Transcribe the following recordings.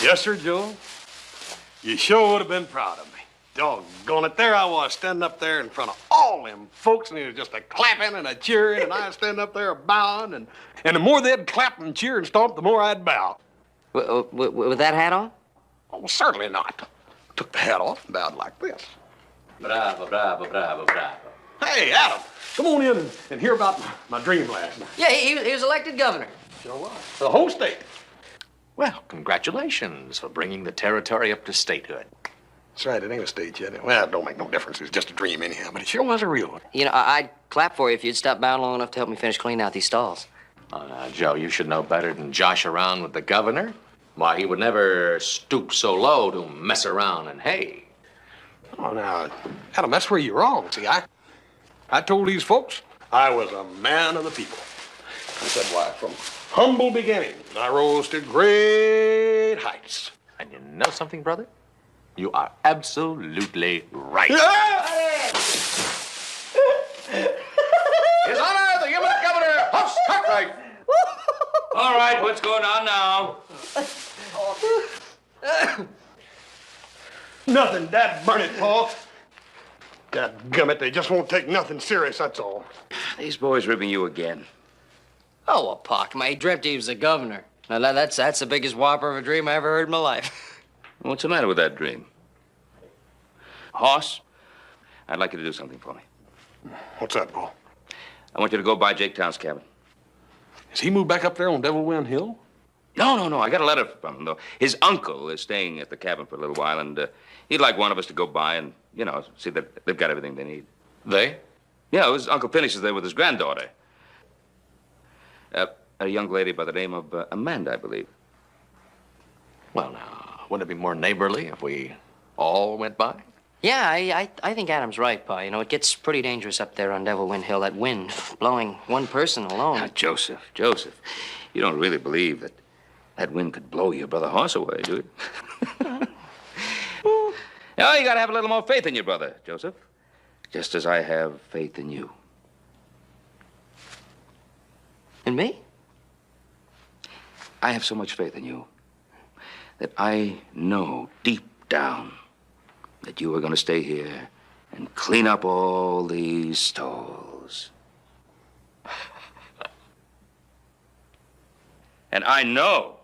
Yes, sir, Joe. You sure would have been proud of me. Doggone it, there I was, standing up there in front of all them folks, and it was just a clapping and a cheering, and I was standing up there bowing, and the more they'd clap and cheer and stomp, the more I'd bow. With that hat on? Oh, certainly not. Took the hat off and bowed like this. Bravo, bravo, bravo, bravo. Hey, Adam, come on in and hear about my dream last night. Yeah, he was elected governor. Sure was. For the whole state. Well, congratulations for bringing the territory up to statehood. That's right, it ain't a state yet. Well, it don't make no difference. It's just a dream anyhow, but it sure was a real one. You know, I'd clap for you if you'd stop bowing long enough to help me finish cleaning out these stalls. Oh, now, Joe, you should know better than josh around with the governor. Why, he would never stoop so low to mess around and hay. Oh, now, Adam, that's where you're wrong. See, I told these folks I was a man of the people. I said, why, from humble beginnings, I rose to great heights. And you know something, brother? You are absolutely right. Yeah! His Honor, the Human Governor, Huffs Cartwright. All right, what's going on now? Nothing, Dad, burn it, Paul. Dadgummit, they just won't take nothing serious, that's all. These boys ribbing you again. Oh, well, Pock, he dreamt he was the governor. Now, that's the biggest whopper of a dream I ever heard in my life. What's the matter with that dream? Hoss, I'd like you to do something for me. What's that, Paul? I want you to go by Jake Town's cabin. Has he moved back up there on Devil Wind Hill? No. I got a letter from him, though. His uncle is staying at the cabin for a little while, and he'd like one of us to go by and, you know, see that they've got everything they need. They? Yeah, his Uncle Phineas is there with his granddaughter. A young lady by the name of Amanda, I believe. Well, now, wouldn't it be more neighborly if we all went by? Yeah, I think Adam's right, Pa. You know, it gets pretty dangerous up there on Devil Wind Hill, that wind blowing one person alone. Now, Joseph, you don't really believe that wind could blow your brother Hoss away, do you? No, you gotta have a little more faith in your brother, Joseph. Just as I have faith in you. And me? I have so much faith in you that I know deep down that you are going to stay here and clean up all these stalls. And I know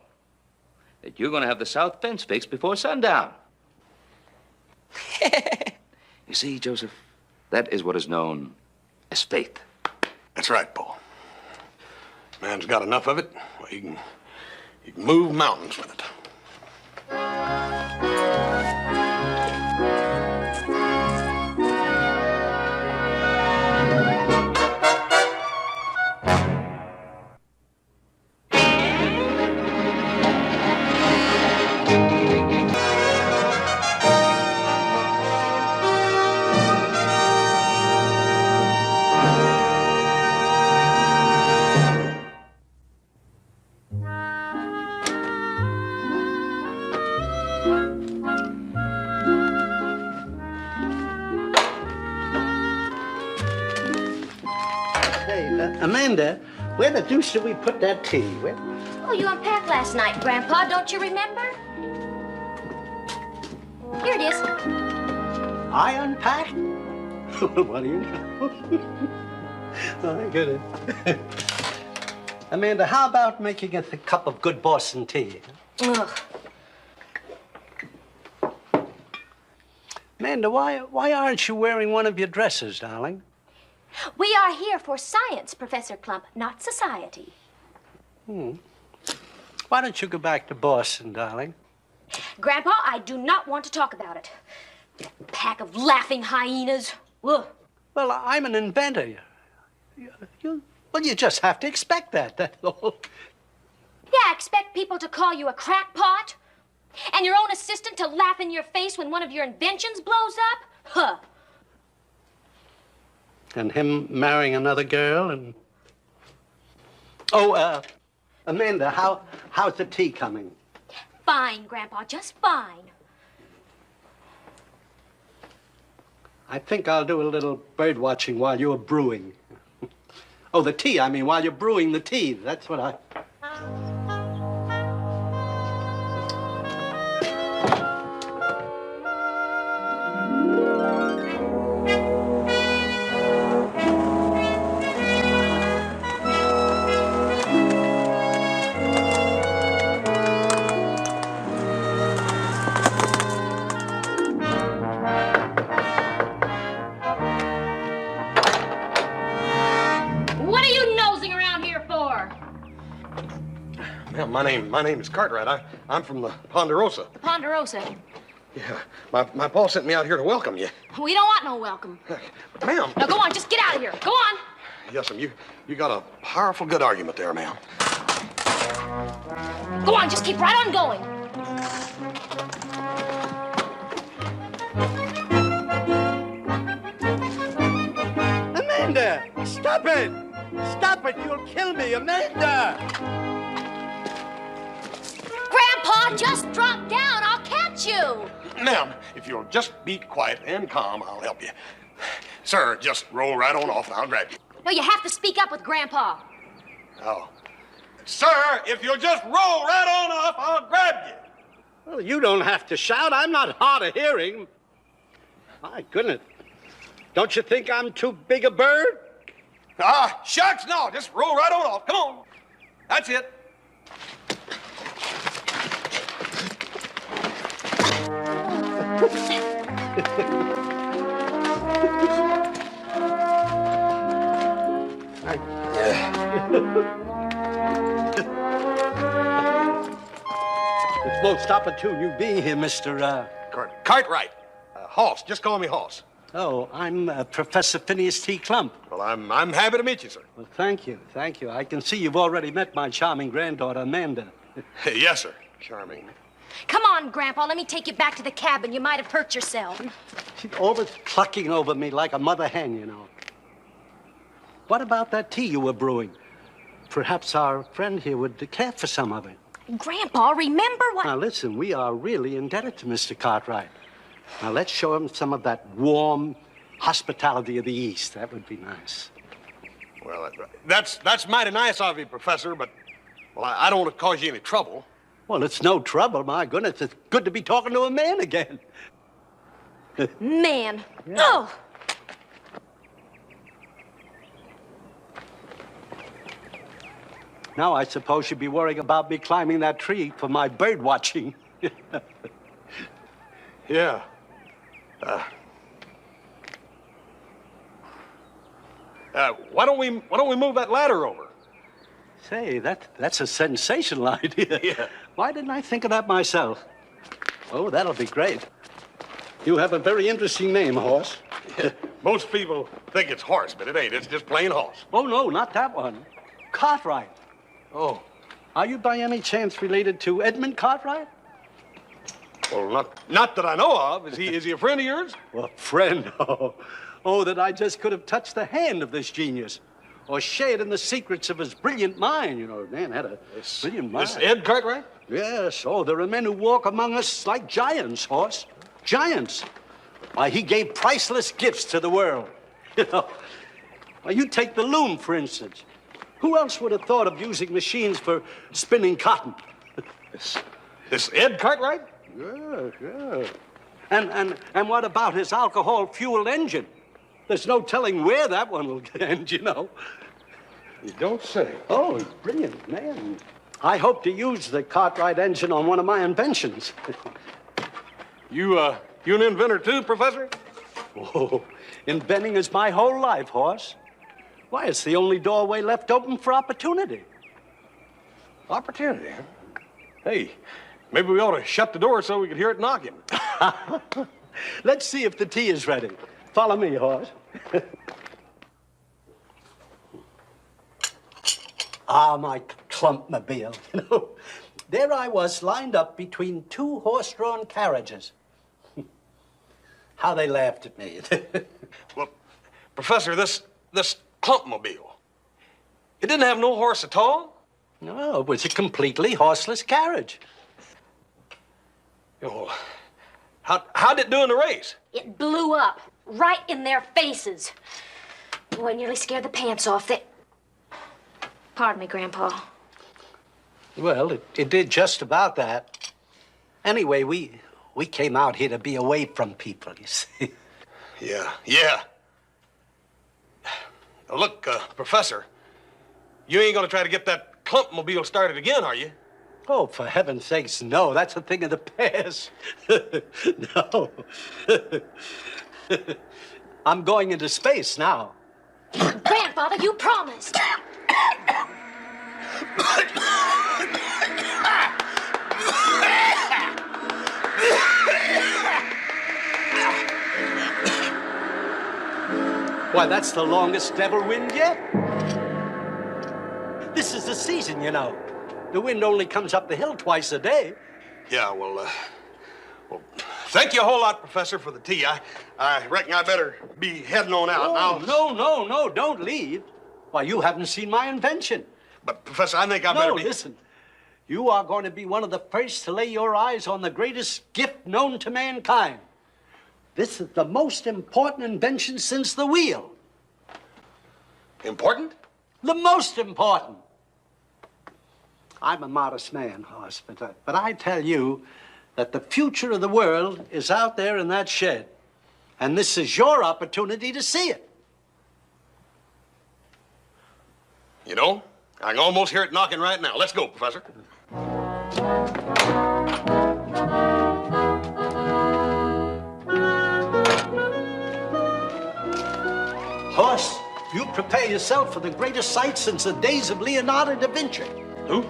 that you're going to have the south fence fixed before sundown. You see, Joseph, that is what is known as faith. That's right, Paul. Man's got enough of it. Well, he can move mountains with it. Amanda, where the deuce did we put that tea? Where? Oh, you unpacked last night, Grandpa. Don't you remember? Here it is. I unpacked? What do you know? My goodness. Amanda, how about making us a cup of good Boston tea? Ugh. Amanda, why aren't you wearing one of your dresses, darling? We are here for science, Professor Clump, not society. Why don't you go back to Boston, darling? Grandpa, I do not want to talk about it. Pack of laughing hyenas. Ugh. Well, I'm an inventor. You just have to expect that, that's all. Yeah, expect people to call you a crackpot? And your own assistant to laugh in your face when one of your inventions blows up? Huh. And him marrying another girl and... Oh, Amanda, how's the tea coming? fine, Grandpa, just fine. I think I'll do a little bird watching while you're brewing. Oh, the tea, I mean, while you're brewing the tea. That's what I... What are you nosing around here for? Ma'am, my name is Cartwright. I'm from the Ponderosa. The Ponderosa. Yeah, my pa sent me out here to welcome you. We don't want no welcome. Ma'am. Now go on, just get out of here. Go on. Yes, ma'am. You got a powerful good argument there, ma'am. Go on, just keep right on going. Amanda! Stop it! Stop it! You'll kill me, Amanda! Grandpa, just drop down. I'll catch you. Ma'am, if you'll just be quiet and calm, I'll help you. Sir, just roll right on off and I'll grab you. No, you have to speak up with Grandpa. Oh. Sir, if you'll just roll right on off, I'll grab you. Well, you don't have to shout. I'm not hard of hearing. My goodness. Don't you think I'm too big a bird? Ah, shucks, no. Just roll right on off. Come on. That's it. It won't stop until you be here, Mr. Cartwright. Hoss. Just call me Hoss. Oh, I'm Professor Phineas T. Clump. Well, I'm happy to meet you, sir. Well, thank you. Thank you. I can see you've already met my charming granddaughter, Amanda. Yes, sir. Charming. Come on, Grandpa. Let me take you back to the cabin. You might have hurt yourself. She's always clucking over me like a mother hen, you know. What about that tea you were brewing? Perhaps our friend here would care for some of it. Grandpa, remember what... Now, listen, we are really indebted to Mr. Cartwright. Now, let's show him some of that warm hospitality of the East. That would be nice. Well, that's mighty nice of you, Professor, but, well, I don't want to cause you any trouble. Well, it's no trouble. My goodness, it's good to be talking to a man again. Man. Yeah. Oh! Now I suppose you'd be worrying about me climbing that tree for my bird watching. Yeah. Why don't we move that ladder over? Say, that's a sensational idea. Yeah. Why didn't I think of that myself? Oh, that'll be great. You have a very interesting name, Horse. Most people think it's horse, but it ain't. It's just plain horse. Oh, no, not that one. Cartwright. Oh. Are you by any chance related to Edmund Cartwright? Well, not that I know of. Is he a friend of yours? Well, friend, oh, that I just could have touched the hand of this genius. Or shared in the secrets of his brilliant mind. You know, man had a brilliant mind. This Ed Cartwright? Yes. Oh, there are men who walk among us like giants, Horse. Giants. Why, he gave priceless gifts to the world. You know, why, you take the loom, for instance. Who else would have thought of using machines for spinning cotton? This Ed Cartwright? Yes, yes. And what about his alcohol-fueled engine? There's no telling where that one will end, you know. You don't say. Oh, he's brilliant, man. I hope to use the Cartwright engine on one of my inventions. You an inventor too, Professor? Oh, inventing is my whole life, Horse. Why, it's the only doorway left open for opportunity. Opportunity, huh? Hey, maybe we ought to shut the door so we could hear it knocking. Let's see if the tea is ready. Follow me, Horse. Ah, my clumpmobile. You know, there I was lined up between two horse-drawn carriages. How they laughed at me. Well, Professor, this clumpmobile, it didn't have no horse at all? No, it was a completely horseless carriage. Oh, how'd it do in the race? It blew up right in their faces. Boy, it nearly scared the pants off. Pardon me, Grandpa. Well, it did just about that. Anyway, we came out here to be away from people, you see. Yeah. Now, look, Professor, you ain't gonna try to get that clumpmobile started again, are you? Oh, for heaven's sakes, no. That's a thing of the past. No. I'm going into space now. Grandfather, you promised. Why, that's the longest devil wind yet. This is the season, you know. The wind only comes up the hill twice a day. Yeah, well, thank you a whole lot, Professor, for the tea. I reckon I better be heading on out now. No, don't leave. Why, you haven't seen my invention. But, Professor, I think I better be... No, listen. You are going to be one of the first to lay your eyes on the greatest gift known to mankind. This is the most important invention since the wheel. Important? The most important. I'm a modest man, Hoss, but I tell you that the future of the world is out there in that shed. And this is your opportunity to see it. You know, I can almost hear it knocking right now. Let's go, Professor. Hoss, you prepare yourself for the greatest sight since the days of Leonardo da Vinci. Who?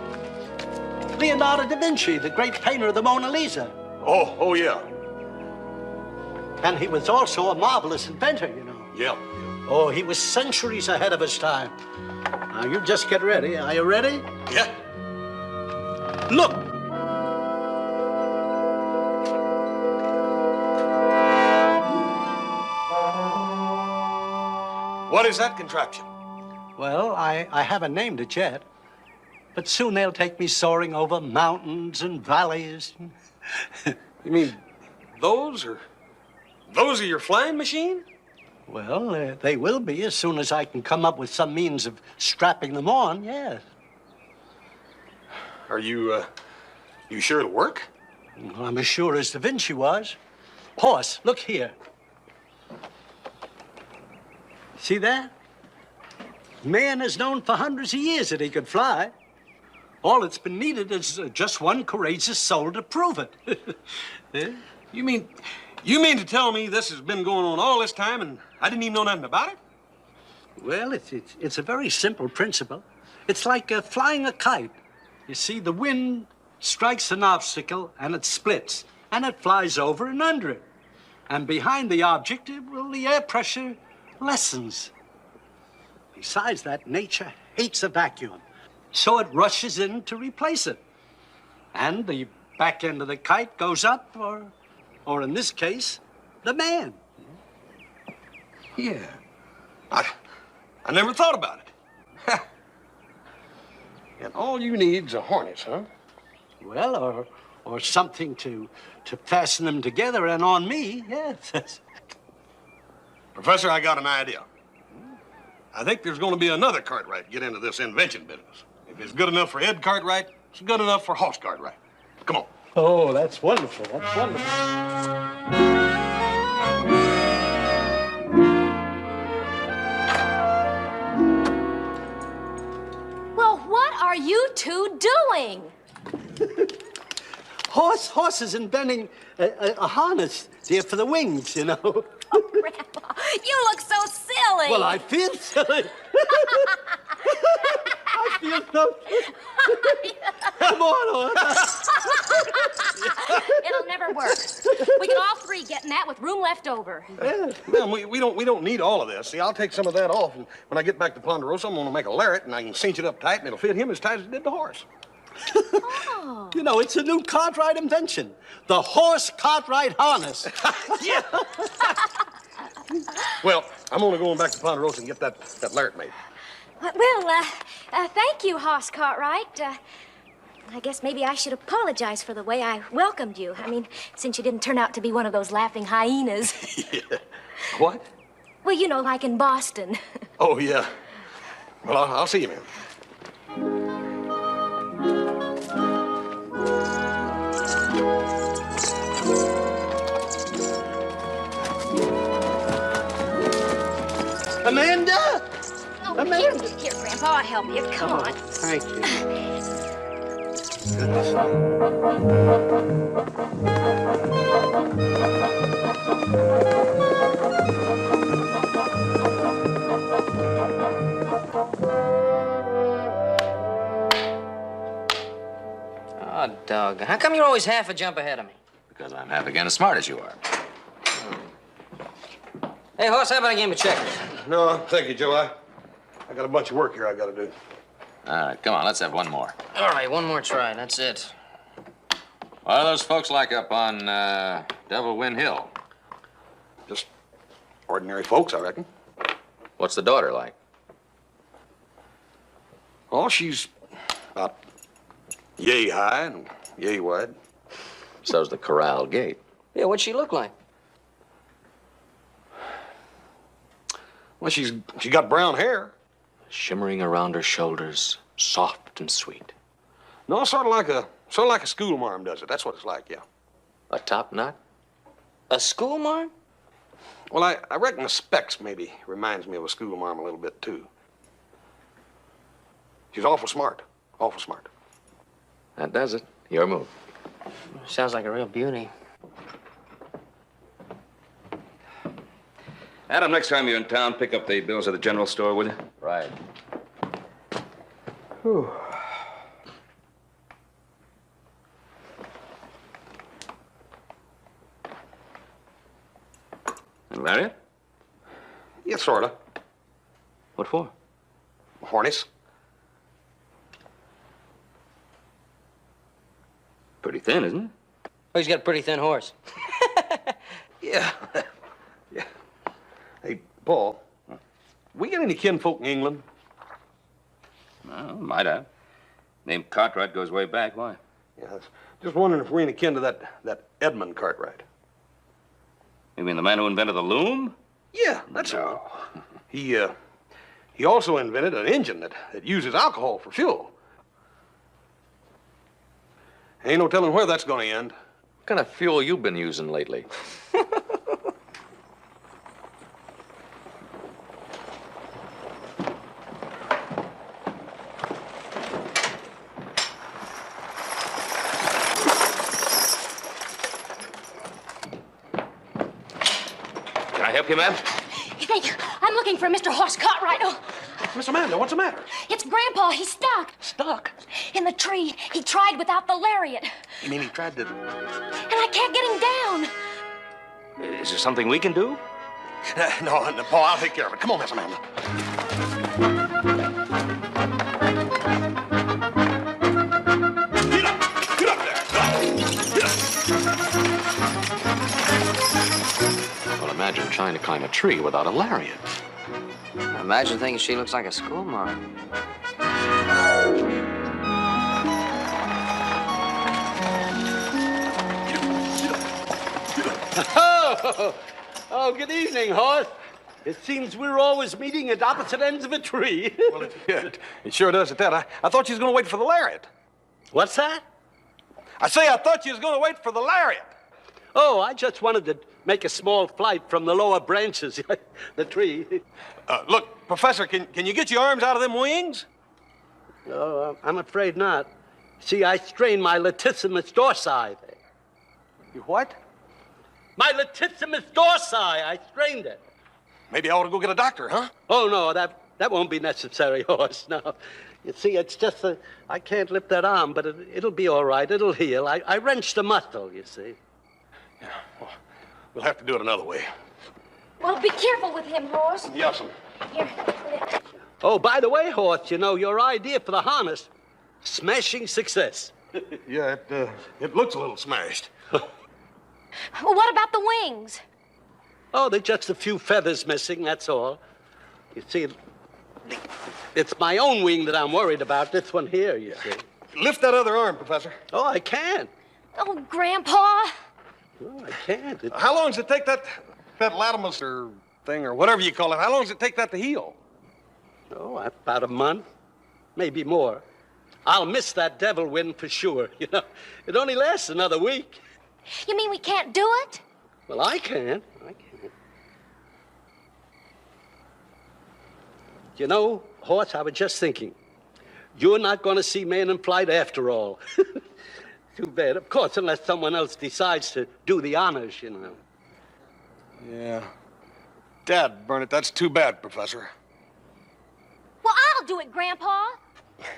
Leonardo da Vinci, the great painter of the Mona Lisa. Oh, yeah. And he was also a marvelous inventor, you know. Yeah. Oh, he was centuries ahead of his time. Now, you just get ready. Are you ready? Yeah. Look! What is that contraption? Well, I haven't named it yet. But soon they'll take me soaring over mountains and valleys. You mean those are your flying machine? Well, they will be as soon as I can come up with some means of strapping them on, yes. Are you sure it'll work? Well, I'm as sure as Da Vinci was. Horse, look here. See that? Man has known for hundreds of years that he could fly. All that's been needed is just one courageous soul to prove it. Yeah? You mean to tell me this has been going on all this time and I didn't even know nothing about it? Well, it's a very simple principle. It's like flying a kite. You see, the wind strikes an obstacle and it splits, and it flies over and under it. And behind the object, the air pressure lessens. Besides that, nature hates a vacuum, so it rushes in to replace it. And the back end of the kite goes up, or in this case, the man. Yeah. I never thought about it. And all you need's a harness, huh? Well, or something to fasten them together, and on me, yes. Professor, I got an idea. I think there's going to be another Cartwright get into this invention business. If it's good enough for Ed Cartwright, it's good enough for Hoss Cartwright. Come on. Oh, that's wonderful. That's wonderful. Well, what are you two doing? Horse is inventing a harness, dear, for the wings, you know. Oh, Grandpa, you look so silly. Well, I feel silly. I feel so silly. Come on, Horse. It'll never work. We can all three get in that with room left over. Ma'am, we don't need all of this. See, I'll take some of that off, and when I get back to Ponderosa, I'm going to make a lariat, and I can cinch it up tight, and it'll fit him as tight as it did the horse. Oh. You know, it's a new Cartwright invention. The horse Cartwright harness. Yeah. Well, I'm only going back to Ponderosa and get that lariat made. Well, thank you, Hoss Cartwright. I guess maybe I should apologize for the way I welcomed you. I mean, since you didn't turn out to be one of those laughing hyenas. Yeah. What? Well, you know, like in Boston. Oh, yeah. Well, I'll see you, man. Amanda! Oh, Amanda! Here, Grandpa, I'll help you. Come on. Thank you. Oh, dog. How come you're always half a jump ahead of me? Because I'm half again as smart as you are. Hey, Horse, how about a game of checkers? No, thank you, Joe. I got a bunch of work here I got to do. All right, come on, let's have one more. All right, one more try. That's it. What are those folks like up on Devil Win Hill? Just ordinary folks, I reckon. What's the daughter like? Oh, she's about yay high and yay wide. So's the corral gate. Yeah, what'd she look like? Well, she got brown hair. Shimmering around her shoulders, soft and sweet. No, sort of like a schoolmarm does it. That's what it's like, yeah. A top knot? A schoolmarm? Well, I reckon the specs maybe reminds me of a schoolmarm a little bit, too. She's awful smart. Awful smart. That does it. Your move. Sounds like a real beauty. Adam, next time you're in town, pick up the bills at the general store, will you? Right. And Lariat? Yeah, sort of. What for? Hornies. Pretty thin, isn't it? Oh, he's got a pretty thin horse. Yeah. Yeah. Hey, Paul, we got any kinfolk in England? Well, might have. Name Cartwright goes way back. Why? Yeah, I was just wondering if we're any kin to that Edmund Cartwright. You mean the man who invented the loom? Yeah, that's all. He also invented an engine that uses alcohol for fuel. Ain't no telling where that's gonna end. What kind of fuel you been using lately? Can I help you, ma'am? Thank you. I'm looking for Mr. Horse Cartwright. Oh, Miss Amanda, what's the matter? it's Grandpa. He's stuck. Stuck. In the tree. He tried without the lariat. You mean he tried to... And I can't get him down. Is there something we can do? No, Paul, I'll take care of it. Come on, Miss Amanda. Get up! Get up there! Get up! Well, imagine trying to climb a tree without a lariat. Imagine thinking she looks like a schoolmarm. Oh, good evening, Horse. It seems we're always meeting at opposite ends of a tree. Well, it sure does at that. I thought you was going to wait for the lariat. What's that? I say I thought you was going to wait for the lariat. Oh, I just wanted to make a small flight from the lower branches, the tree. Look, Professor, can you get your arms out of them wings? Oh, I'm afraid not. See, I strained my latissimus dorsi. You what? My latissimus dorsi, I strained it. Maybe I ought to go get a doctor, huh? Oh, no, that won't be necessary, Horse, no. You see, it's just that I can't lift that arm, but it'll be all right. It'll heal. I wrenched a muscle, you see. Yeah, well, we'll have to do it another way. Well, be careful with him, Horse. Yes'm. Here. Oh, by the way, Horse, you know, your idea for the harness, smashing success. Yeah, it looks a little smashed. Well, what about the wings? Oh, there's just a few feathers missing, that's all. You see, it's my own wing that I'm worried about, this one here, you see. lift that other arm, Professor. Oh, I can't. Oh, Grandpa. No, I can't. How long does it take that latimus or thing or whatever you call it? How long does it take that to heal? Oh, about a month, maybe more. I'll miss that devil wind for sure. You know, it only lasts another week. You mean we can't do it? Well, I can. You know, Horse, I was just thinking. You're not going to see Man in Flight after all. Too bad. Of course, unless someone else decides to do the honors, you know. Yeah. Dad, burn it. That's too bad, Professor. Well, I'll do it, Grandpa.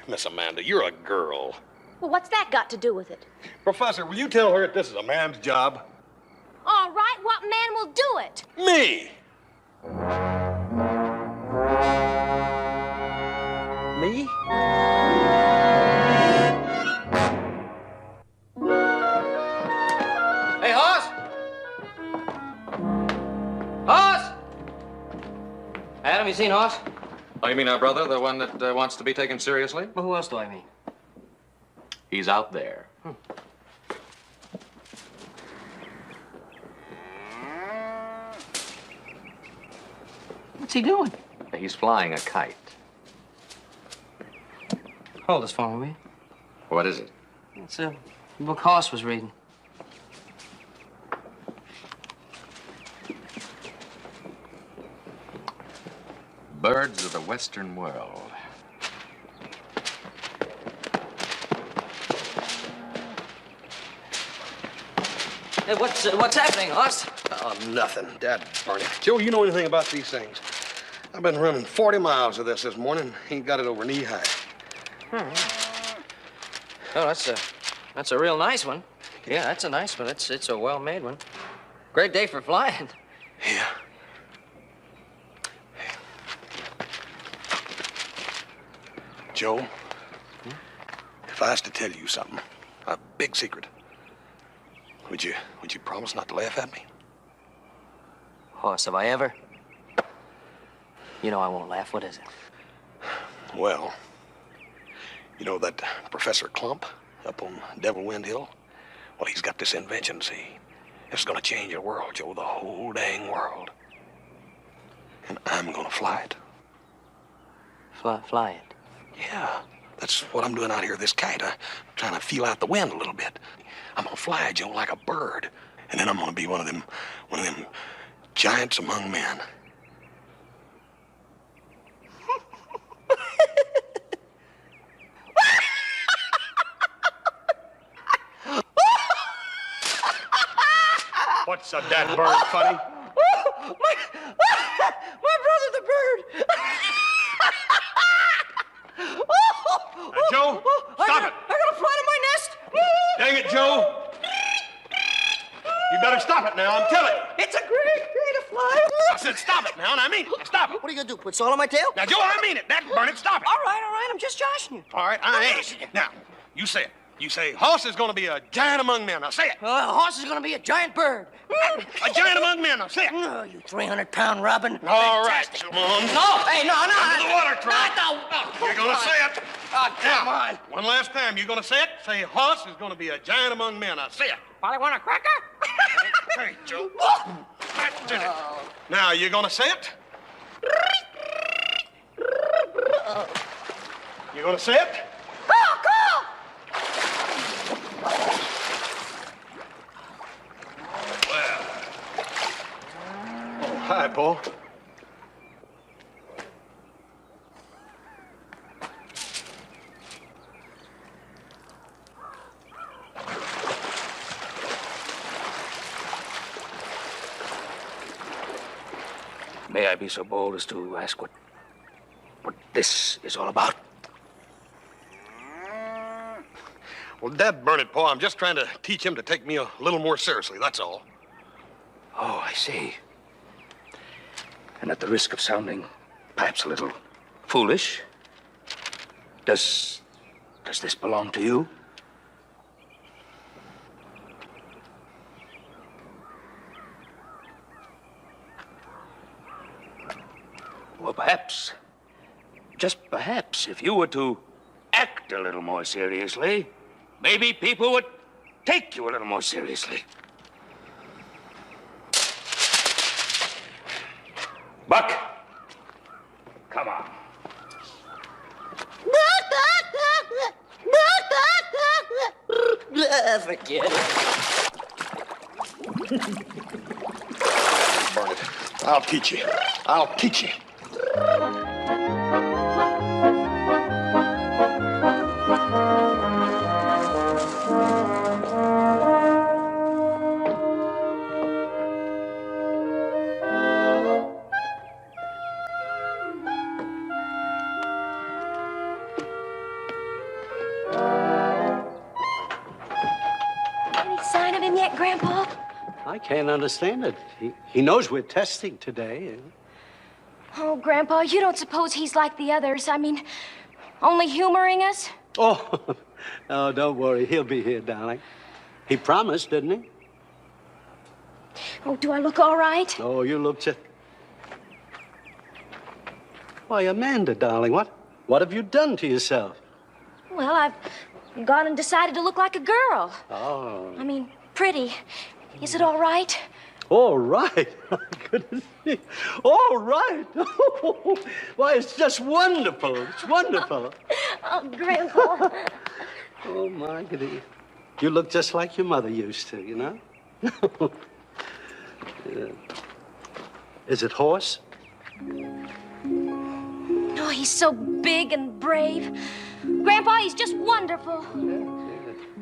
Miss Amanda, you're a girl. Well, what's that got to do with it? Professor, will you tell her that this is a man's job? All right, what man will do it? Me! Me? Hey, Hoss! Hoss! Adam, you seen Hoss? Oh, you mean our brother, the one that wants to be taken seriously? Well, who else do I mean? He's out there. What's he doing? He's flying a kite. Hold this for me, will you? What is it? It's a book Hoss was reading. Birds of the Western World. Hey, what's happening, Hoss? Oh, nothing. Dad, burn it. Joe, you know anything about these things? I've been running 40 miles of this morning. Ain't got it over knee high. Oh, that's a real nice one. Yeah, that's a nice one. It's a well-made one. Great day for flying. Yeah. Joe, if I was to tell you something, a big secret, would you promise not to laugh at me? Hoss, have I ever? You know I won't laugh. What is it? Well, you know that Professor Clump up on Devil Wind Hill? Well, he's got this invention, see? It's gonna change the world, Joe, the whole dang world. And I'm gonna fly it. Fly it. Yeah, that's what I'm doing out here, this kite. I'm trying to feel out the wind a little bit. I'm gonna fly, Joe, like a bird. And then I'm gonna be one of them giants among men. What's a dead bird funny? My brother the bird. Joe, stop it. I gotta fly to my nest. Dang it, Joe. You better stop it now, I'm telling you. It's a great day to fly. I said stop it now, and I mean it. Stop it. What are you gonna do? Put salt on my tail? Now, Joe, I mean it. That burn it. Stop it. All right. I'm just joshing you. All right, I ain't. Now, you say it. You say, Hoss is gonna be a giant among men. Now, say it. A horse is gonna be a giant bird. A giant among men. Now, say it. Oh, you 300-pound robin. All right, come on. No, hey, no. Under the water, Trot. No. You're gonna say it. Oh, come Now, on. one last time. You gonna say it? Say, Hoss is gonna be a giant among men. Now, say it. Probably want a cracker? Hey, Joe. That did it. Now, you gonna say it? You gonna say it? Call! Well. Oh, hi, Paul. May I be so bold as to ask what this is all about? Well, Dad, burn it, Paul. I'm just trying to teach him to take me a little more seriously, that's all. Oh, I see. And at the risk of sounding perhaps a little foolish, does this belong to you? Well, perhaps, just perhaps, if you were to act a little more seriously, maybe people would take you a little more seriously. Buck, come on. Forget it. Burn it. I'll teach you. I'll teach you. Any sign of him yet, Grandpa? I can't understand it. He knows we're testing today. Oh, Grandpa, you don't suppose he's like the others? I mean, only humoring us? Oh, no, don't worry. He'll be here, darling. He promised, didn't he? Oh, do I look all right? Oh, you look just... Why, Amanda, darling, what have you done to yourself? Well, I've gone and decided to look like a girl. Oh. I mean, pretty. Is it all right? All right. My goodness me. All right. Why, it's just wonderful. It's wonderful. Oh, Grandpa. Oh, my goodness. You look just like your mother used to, you know? Yeah. Is it Horse? Oh, he's so big and brave. Grandpa, he's just wonderful.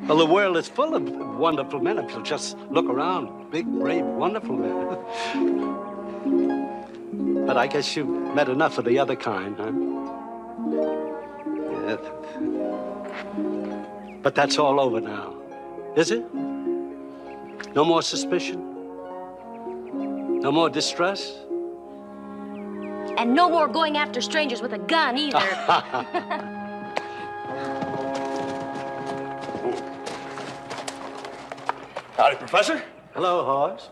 Well, the world is full of wonderful men if you'll just look around. Big, brave, wonderful men. But I guess you've met enough of the other kind, huh? Yeah. But that's all over now, is it? No more suspicion? No more distress? And no more going after strangers with a gun, either. Howdy, Professor. Hello, Horace.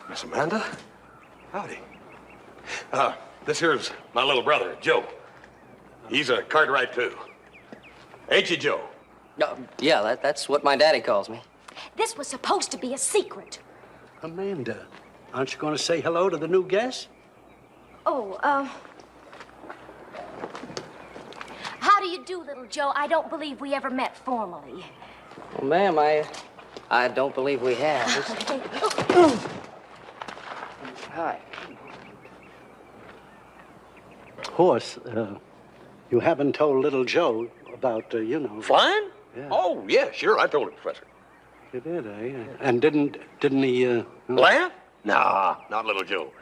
Miss Amanda. Howdy. This here's my little brother, Joe. He's a Cartwright, too. Ain't you, Joe? Yeah, that's what my daddy calls me. This was supposed to be a secret. Amanda, aren't you going to say hello to the new guest? Oh, how do you do, little Joe? I don't believe we ever met formally. Well, ma'am, I don't believe we have. Hi. Horse, you haven't told little Joe about, Flying? Yeah. Oh, yeah, sure. I told him, Professor. You did, eh? And didn't he, Laugh? Nah, not little Joe.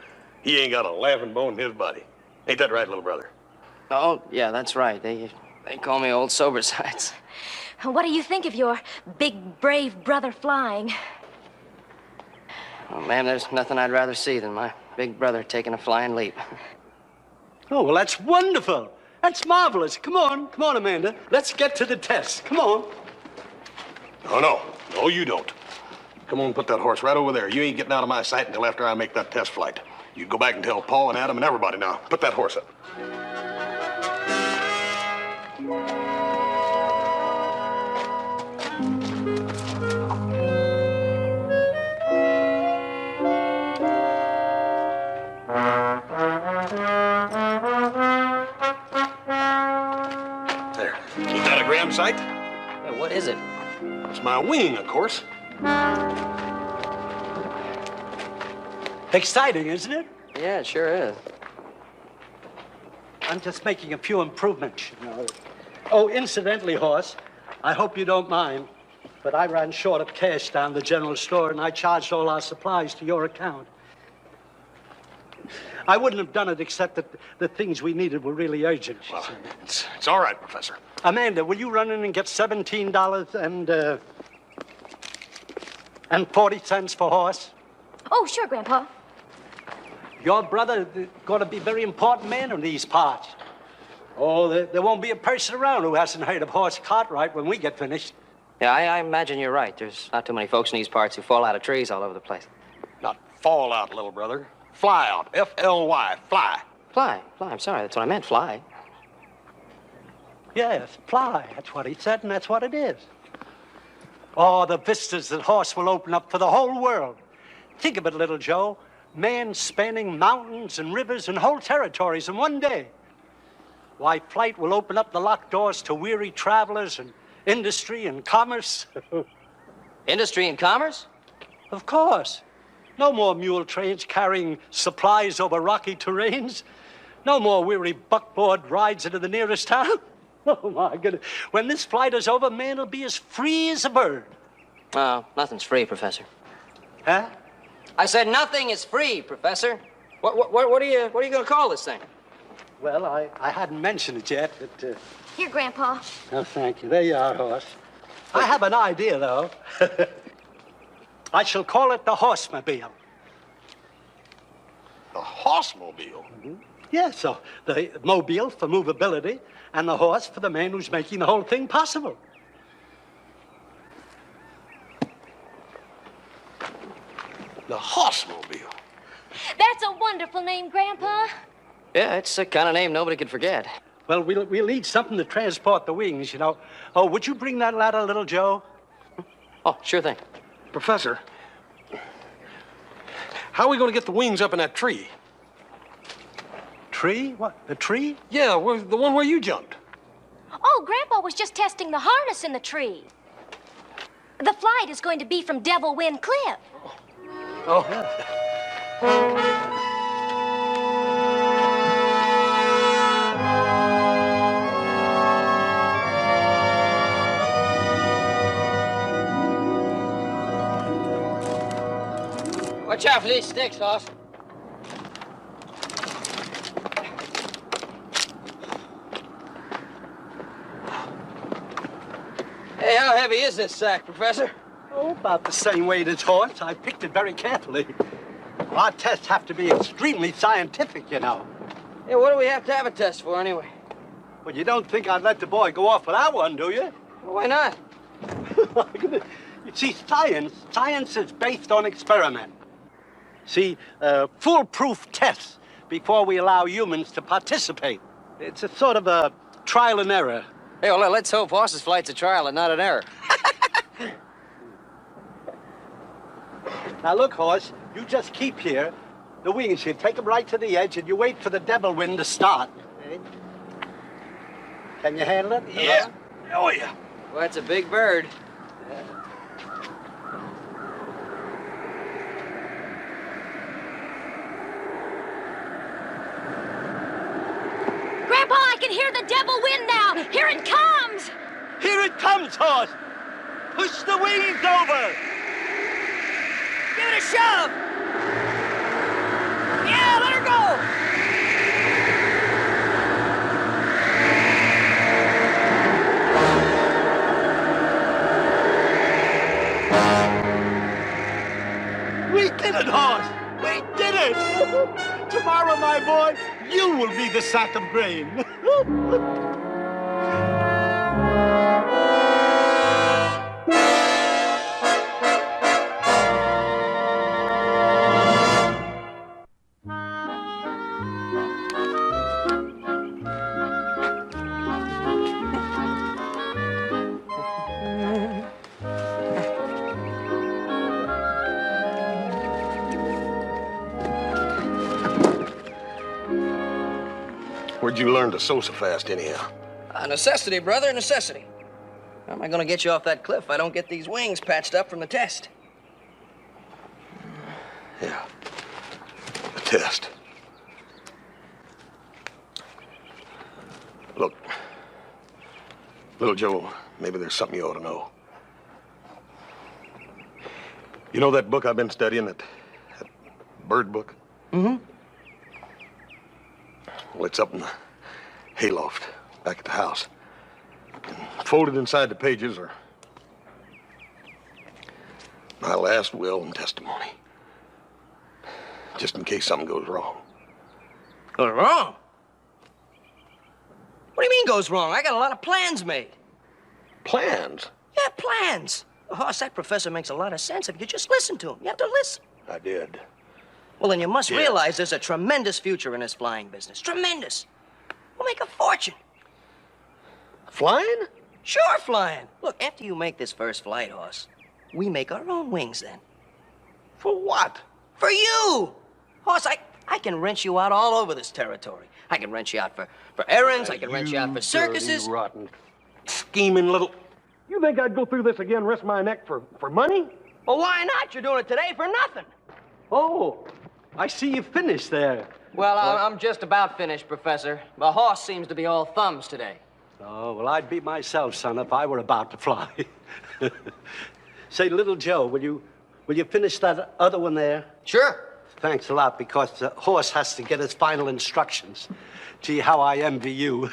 He ain't got a laughing bone in his body. Ain't that right, little brother? Oh, yeah, that's right. They call me Old Sobersides. What do you think of your big, brave brother flying? Oh, ma'am, there's nothing I'd rather see than my big brother taking a flying leap. Oh, well, that's wonderful. That's marvelous. Come on, Amanda. Let's get to the test. Come on. No, you don't. Come on, put that horse right over there. You ain't getting out of my sight until after I make that test flight. You go back and tell Paul and Adam and everybody now. Put that horse up. There. Ain't that a gram sight? Yeah, what is it? It's my wing, of course. Exciting, isn't it? Yeah, it sure is. I'm just making a few improvements, you know. Oh, incidentally, Horse, I hope you don't mind, but I ran short of cash down the general store, and I charged all our supplies to your account. I wouldn't have done it except that the things we needed were really urgent. Well, it's all right, Professor. Amanda, will you run in and get $17 and 40 cents for Horse? Oh, sure, Grandpa. Your brother is going to be a very important man in these parts. Oh, there won't be a person around who hasn't heard of Horse Cartwright when we get finished. Yeah, I imagine you're right. There's not too many folks in these parts who fall out of trees all over the place. Not fall out, little brother. Fly out. F-L-Y. Fly. Fly. I'm sorry. That's what I meant, fly. Yes, fly. That's what he said, and that's what it is. Oh, the vistas that horse will open up for the whole world. Think of it, little Joe. Man spanning mountains and rivers and whole territories in one day. Why, flight will open up the locked doors to weary travelers and industry and commerce. Industry and commerce? Of course. No more mule trains carrying supplies over rocky terrains. No more weary buckboard rides into the nearest town. Oh, my goodness. When this flight is over, man will be as free as a bird. Oh, nothing's free, Professor. Huh? I said nothing is free, Professor. What are you going to call this thing? Well, I hadn't mentioned it yet, but... Here, Grandpa. Oh, thank you. There you are, horse. I have an idea, though. I shall call it the Horsemobile. The Horsemobile? Yes, so the mobile for movability and the horse for the man who's making the whole thing possible. The Horsemobile. That's a wonderful name, Grandpa. Yeah, it's the kind of name nobody could forget. Well, we'll need something to transport the wings, you know. Oh, would you bring that ladder, little Joe? Oh, sure thing. Professor, how are we going to get the wings up in that tree? Tree? What, the tree? Yeah, the one where you jumped. Oh, Grandpa was just testing the harness in the tree. The flight is going to be from Devil Wind Cliff. Oh. Watch out for these sticks, Hoss. Hey, how heavy is this sack, Professor? Oh, about the same weight as horse. I picked it very carefully. Our tests have to be extremely scientific, you know. Yeah, what do we have to have a test for, anyway? Well, you don't think I'd let the boy go off without one, do you? Well, why not? You see, science is based on experiment. See, foolproof tests before we allow humans to participate. It's a sort of a trial and error. Hey, well, let's hope Hoss's flight's a trial and not an error. Now, look, horse, you just keep here. The wings here, take them right to the edge, and you wait for the devil wind to start. Eh? Can you handle it? Yeah. Oh, yeah. Well, that's a big bird. Grandpa, I can hear the devil wind now. Here it comes. Here it comes, horse. Push the wings over. Give it a shove! Yeah, let her go! We did it, horse. We did it. Tomorrow, my boy, you will be the sack of grain. Where'd you learn to sew so fast, anyhow? Necessity, brother, necessity. How am I going to get you off that cliff if I don't get these wings patched up from the test? Yeah. The test. Look, little Joe, maybe there's something you ought to know. You know that book I've been studying, that bird book? Mm-hmm. Well, it's up in the hayloft back at the house. And folded inside the pages are my last will and testimony. Just in case something goes wrong. Goes wrong? What do you mean goes wrong? I got a lot of plans made. Plans? Yeah, plans. Hoss, that professor makes a lot of sense if you just listen to him. You have to listen. I did. Well, then you must Yeah. realize there's a tremendous future in this flying business. Tremendous. We'll make a fortune. Flying? Sure, flying. Look, after you make this first flight, Hoss, we make our own wings then. For what? For you! Hoss, I can rent you out all over this territory. I can rent you out for errands. I can rent you out for circuses. Dirty, rotten, scheming little... You think I'd go through this again, risk my neck for money? Well, why not? You're doing it today for nothing. Oh, I see you finished there. Well, I'm just about finished, Professor. The Hoss seems to be all thumbs today. Oh, well, I'd be myself, son, if I were about to fly. Say, little Joe, will you finish that other one there? Sure. Thanks a lot, because the horse has to get his final instructions. Gee, how I envy you.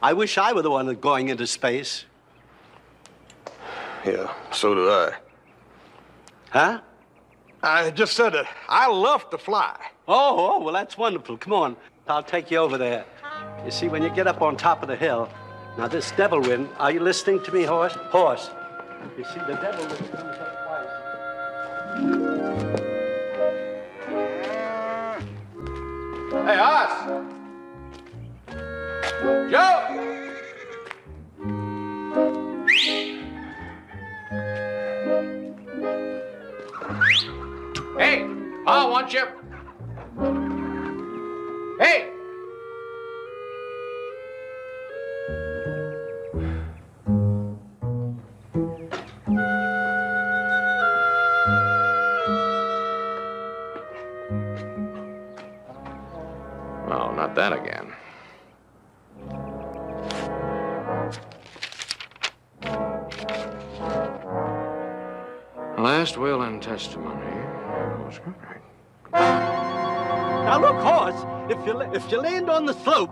I wish I were the one going into space. Yeah, so do I. Huh? I just said that I love to fly. Oh, well, that's wonderful. Come on, I'll take you over there. You see, when you get up on top of the hill, now this devil wind, are you listening to me, horse? Horse. You see, the devil wind comes up twice. Hey, Hoss! Joe! Hey, I want you. Hey! Oh, not that again. Last will and testimony. Now look, horse, if you land on the slope,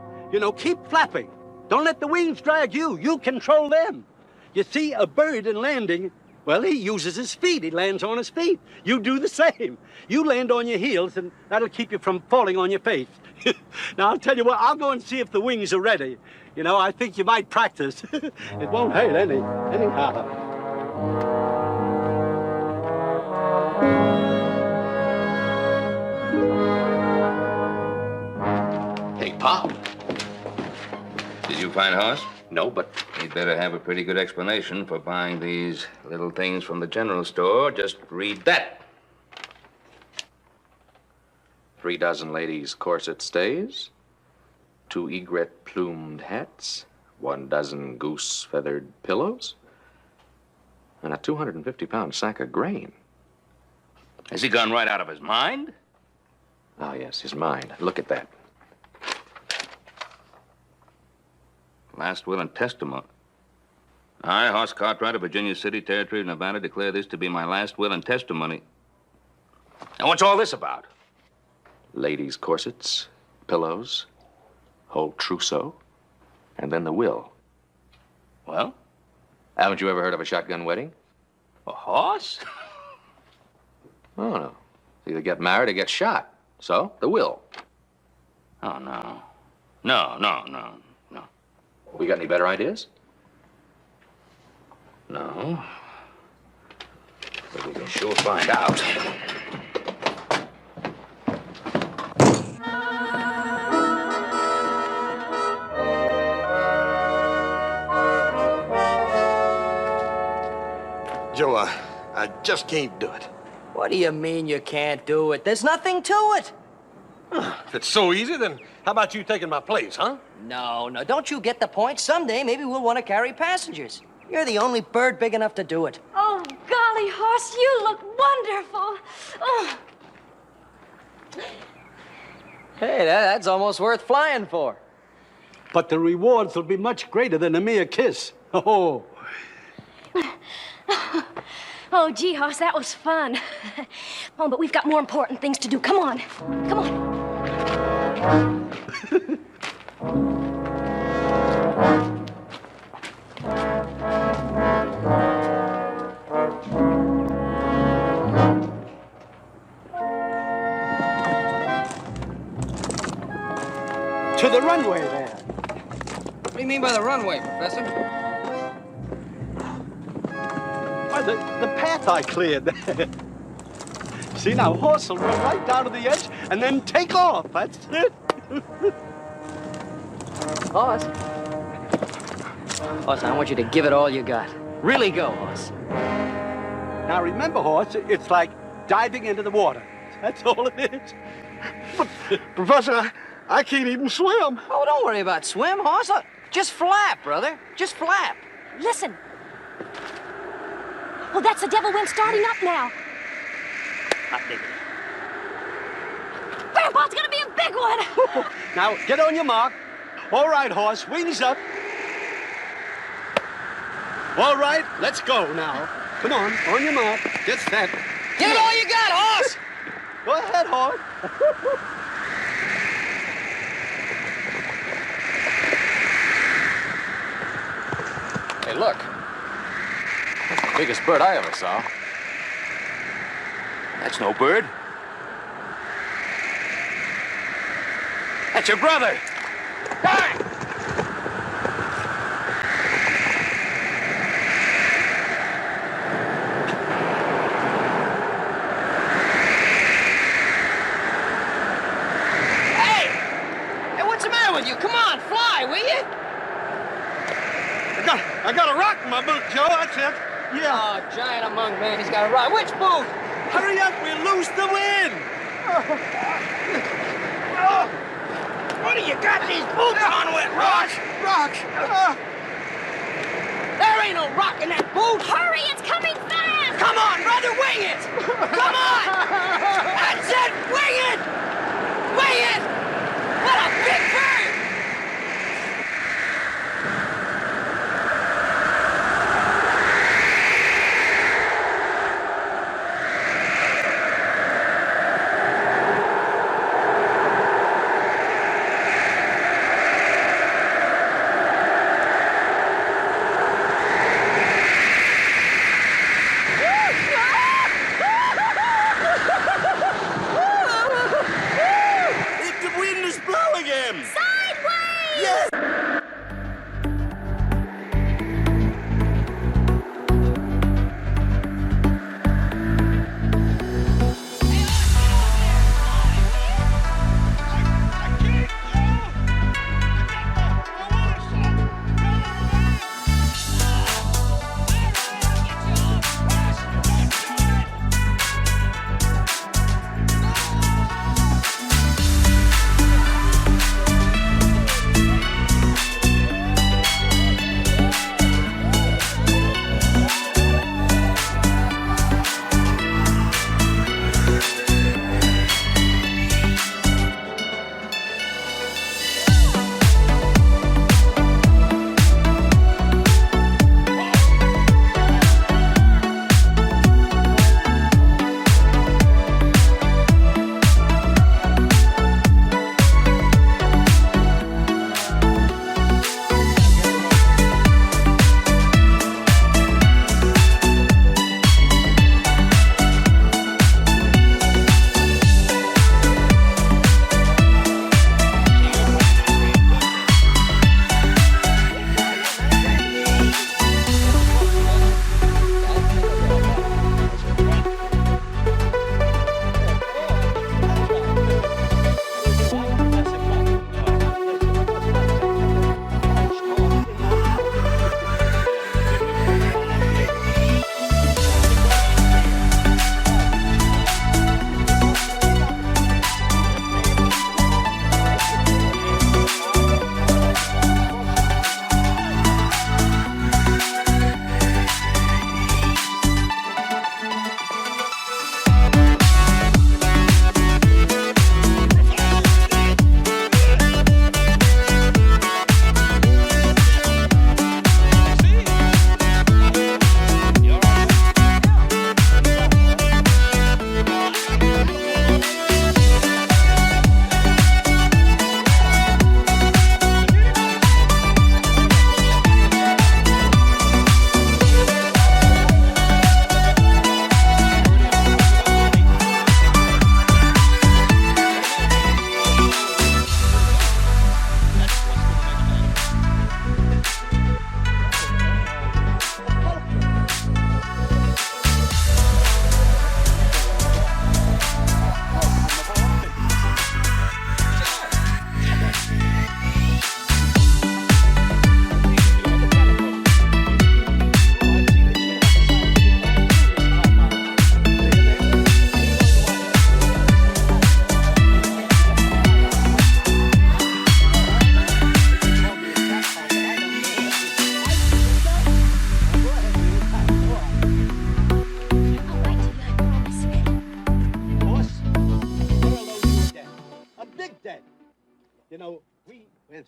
keep flapping. Don't let the wings drag you. You control them. You see, a bird in landing, well, he uses his feet. He lands on his feet. You do the same. You land on your heels, and that'll keep you from falling on your face. Now, I'll tell you what, I'll go and see if the wings are ready. I think you might practice. It won't hurt anyhow. Hey, Pop. Did you find Hoss? No, but He'd better have a pretty good explanation for buying these little things from the general store. Just read that. 3 dozen ladies' corset stays, 2 egret plumed hats, 1 dozen goose feathered pillows, and a 250-pound sack of grain. Has he gone right out of his mind? Oh, yes, his mind. Look at that. Last will and testament. I, Hoss Cartwright of Virginia City, Territory of Nevada, declare this to be my last will and testimony. Now, what's all this about? Ladies' corsets, pillows, whole trousseau, and then the will. Well, Haven't you ever heard of a shotgun wedding? a horse? Oh, no. Either get married or get shot. So, the will. Oh, no. No. We got any better ideas? No. But we can sure find out. Joe, I just can't do it. What do you mean you can't do it? There's nothing to it. If it's so easy, then how about you taking my place, huh? No, don't you get the point? Someday, maybe we'll want to carry passengers. You're the only bird big enough to do it. Oh, golly, Horse, you look wonderful. Oh. Hey, that's almost worth flying for. But the rewards will be much greater than a mere kiss. Oh. Oh, gee, Horse, that was fun. Oh, but we've got more important things to do. Come on. Come on. To the runway there. What do you mean by the runway, Professor? Why, the path I cleared there. See, now, horse will run right down to the edge and then take off. That's it. Horse, Horse, I want you to give it all you got. Really go, Horse. Now remember, Horse, it's like diving into the water. That's all it is. But, Professor, I can't even swim. Oh, don't worry about swim, Horse. Look, just flap, brother. Just flap. Listen. Oh, that's the devil wind starting up now. Hot diggity. Grandpa's gonna be a big one. Now, get on your mark. All right, Horse, wings up. All right, let's go now. Come on your mark. Get set. Give it all you got, Horse! Go ahead, Horse. Hey, look. That's the biggest bird I ever saw. That's no bird. That's your brother. Hey! Hey, what's the matter with you? Come on, fly, will you? I got a rock in my boot, Joe. That's it. Yeah. Oh, giant among man, he's got a ride. Which boot? Hurry up, we'll lose the wind. What do you got these boots on with, Ross? Rocks. There ain't no rock in that boot. Hurry, it's coming fast. Come on, brother, wing it. Come on. That's it, wing it. Wing it. What a big bird. Into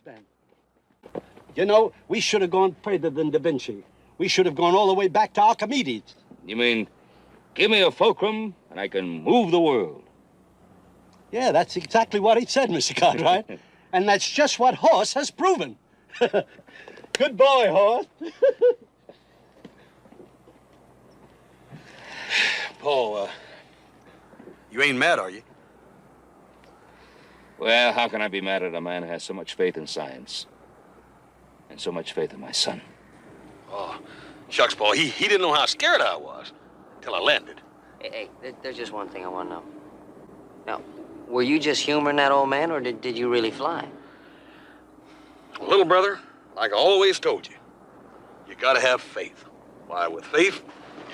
Ben. You know, we should have gone further than Da Vinci. We should have gone all the way back to Archimedes. You mean, give me a fulcrum and I can move the world? Yeah, that's exactly what he said, Mr. Cartwright. And that's just what Horse has proven. Good boy, Horse. Paul, you ain't mad, are you? Well, how can I be mad at a man who has so much faith in science? And so much faith in my son? Oh, shucks, Paul, he didn't know how scared I was till I landed. Hey, there's just one thing I want to know. Now, were you just humoring that old man, or did you really fly? Little brother, like I always told you, you gotta have faith. Why, with faith,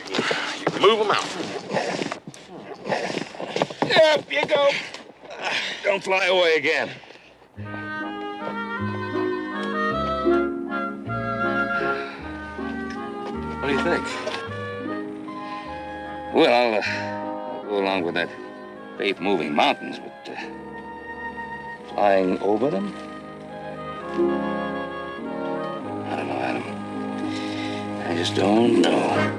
you can move a mountain. Up you go. Don't fly away again. What do you think? Well, I'll go along with that faith-moving mountains, but flying over them? I don't know, Adam. I just don't know.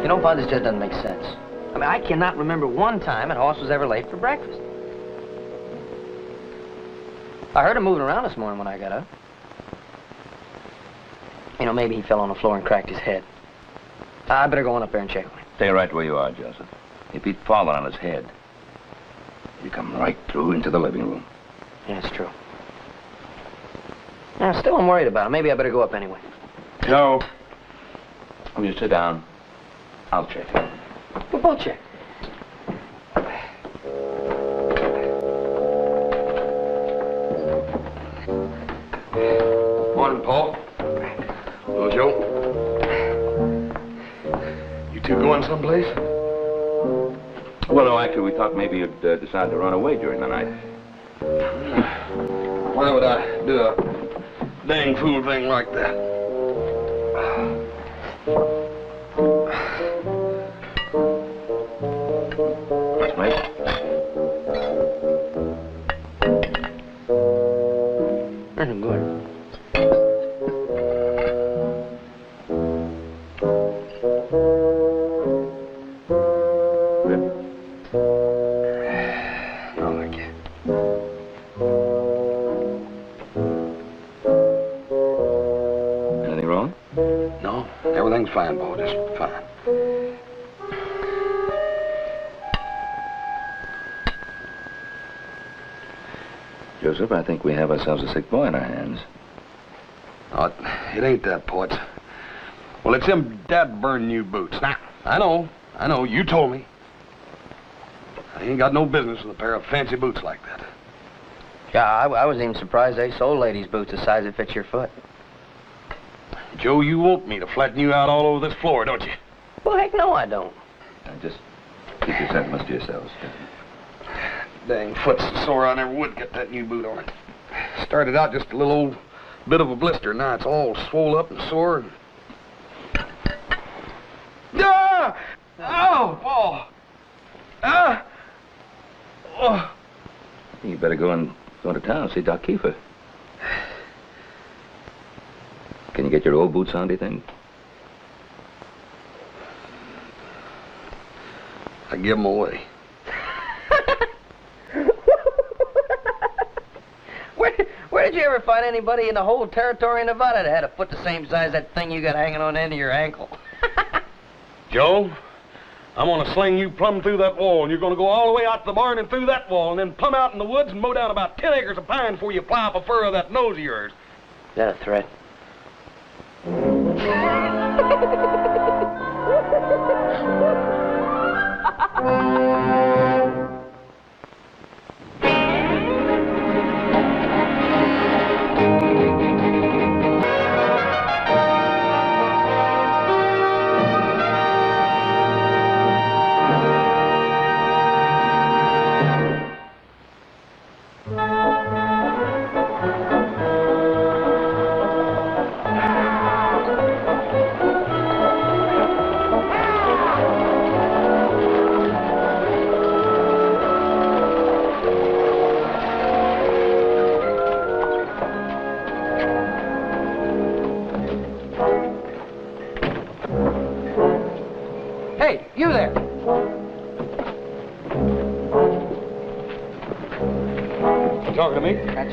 You know, Bud, this just doesn't make sense. I mean, I cannot remember one time that Horse was ever late for breakfast. I heard him moving around this morning when I got up. You know, maybe he fell on the floor and cracked his head. I better go on up there and check on him. Stay right where you are, Joseph. If he'd fallen on his head, he'd come right through into the living room. Yeah, it's true. Yeah, still I'm worried about him. Maybe I better go up anyway. No. You sit down. I'll check. We'll both check. Morning, Paul. Hello, Joe. You two going someplace? Well, no, actually, we thought maybe you'd decide to run away during the night. Why would I do a dang fool thing like that? What's mate? That's good. No, thank you. Anything wrong? No, everything's fine, Paul. Just fine. Joseph, I think we have ourselves a sick boy in our hands. Oh, it ain't that, Paul. Well, it's them dad-burned new boots. Now, I know, you told me. I ain't got no business with a pair of fancy boots like that. Yeah, I was even surprised they sold ladies' boots the size that fits your foot. Joe, you want me to flatten you out all over this floor, don't you? Well, heck no, I don't. Now, just keep your sentiments to yourselves. Dang foot's so sore I never would get that new boot on. Started out just a little old bit of a blister. Now it's all swole up and sore. And... Ah! Oh, Paul! Ah! Oh! You better go to town and see Doc Kiefer. Can you get your old boots on, do you think? I give them away. Where did you ever find anybody in the whole territory of Nevada that had a foot the same size as that thing you got hanging on the end of your ankle? Joe, I'm gonna sling you plumb through that wall, and you're gonna go all the way out to the barn and through that wall, and then plumb out in the woods and mow down about 10 acres of pine before you plow up a furrow of that nose of yours. Is that a threat?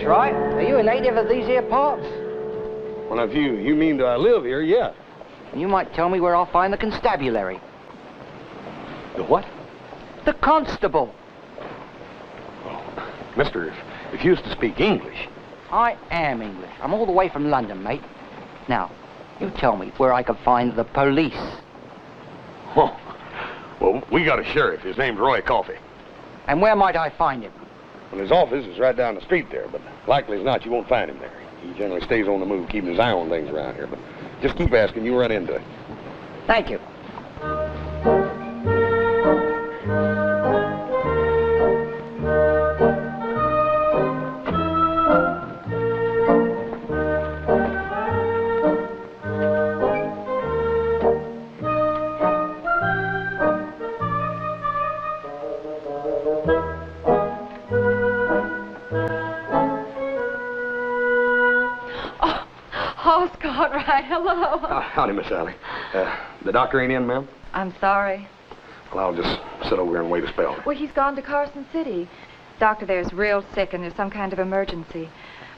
That's right. Are you a native of these here parts? Well, if you mean do I live here, yeah. You might tell me where I'll find the constabulary. The what? The constable. Oh, mister, if you used to speak English. I am English. I'm all the way from London, mate. Now, you tell me where I can find the police. Oh, well, we got a sheriff. His name's Roy Coffey. And where might I find him? Well, his office is right down the street there, but likely as not, you won't find him there. He generally stays on the move, keeping his eye on things around here, but just keep asking, you'll run into it. Thank you. Right, hello. Howdy, Miss Sally. The doctor ain't in, ma'am? I'm sorry. Well, I'll just sit over here and wait a spell. Well, he's gone to Carson City. Doctor there's real sick and there's some kind of emergency.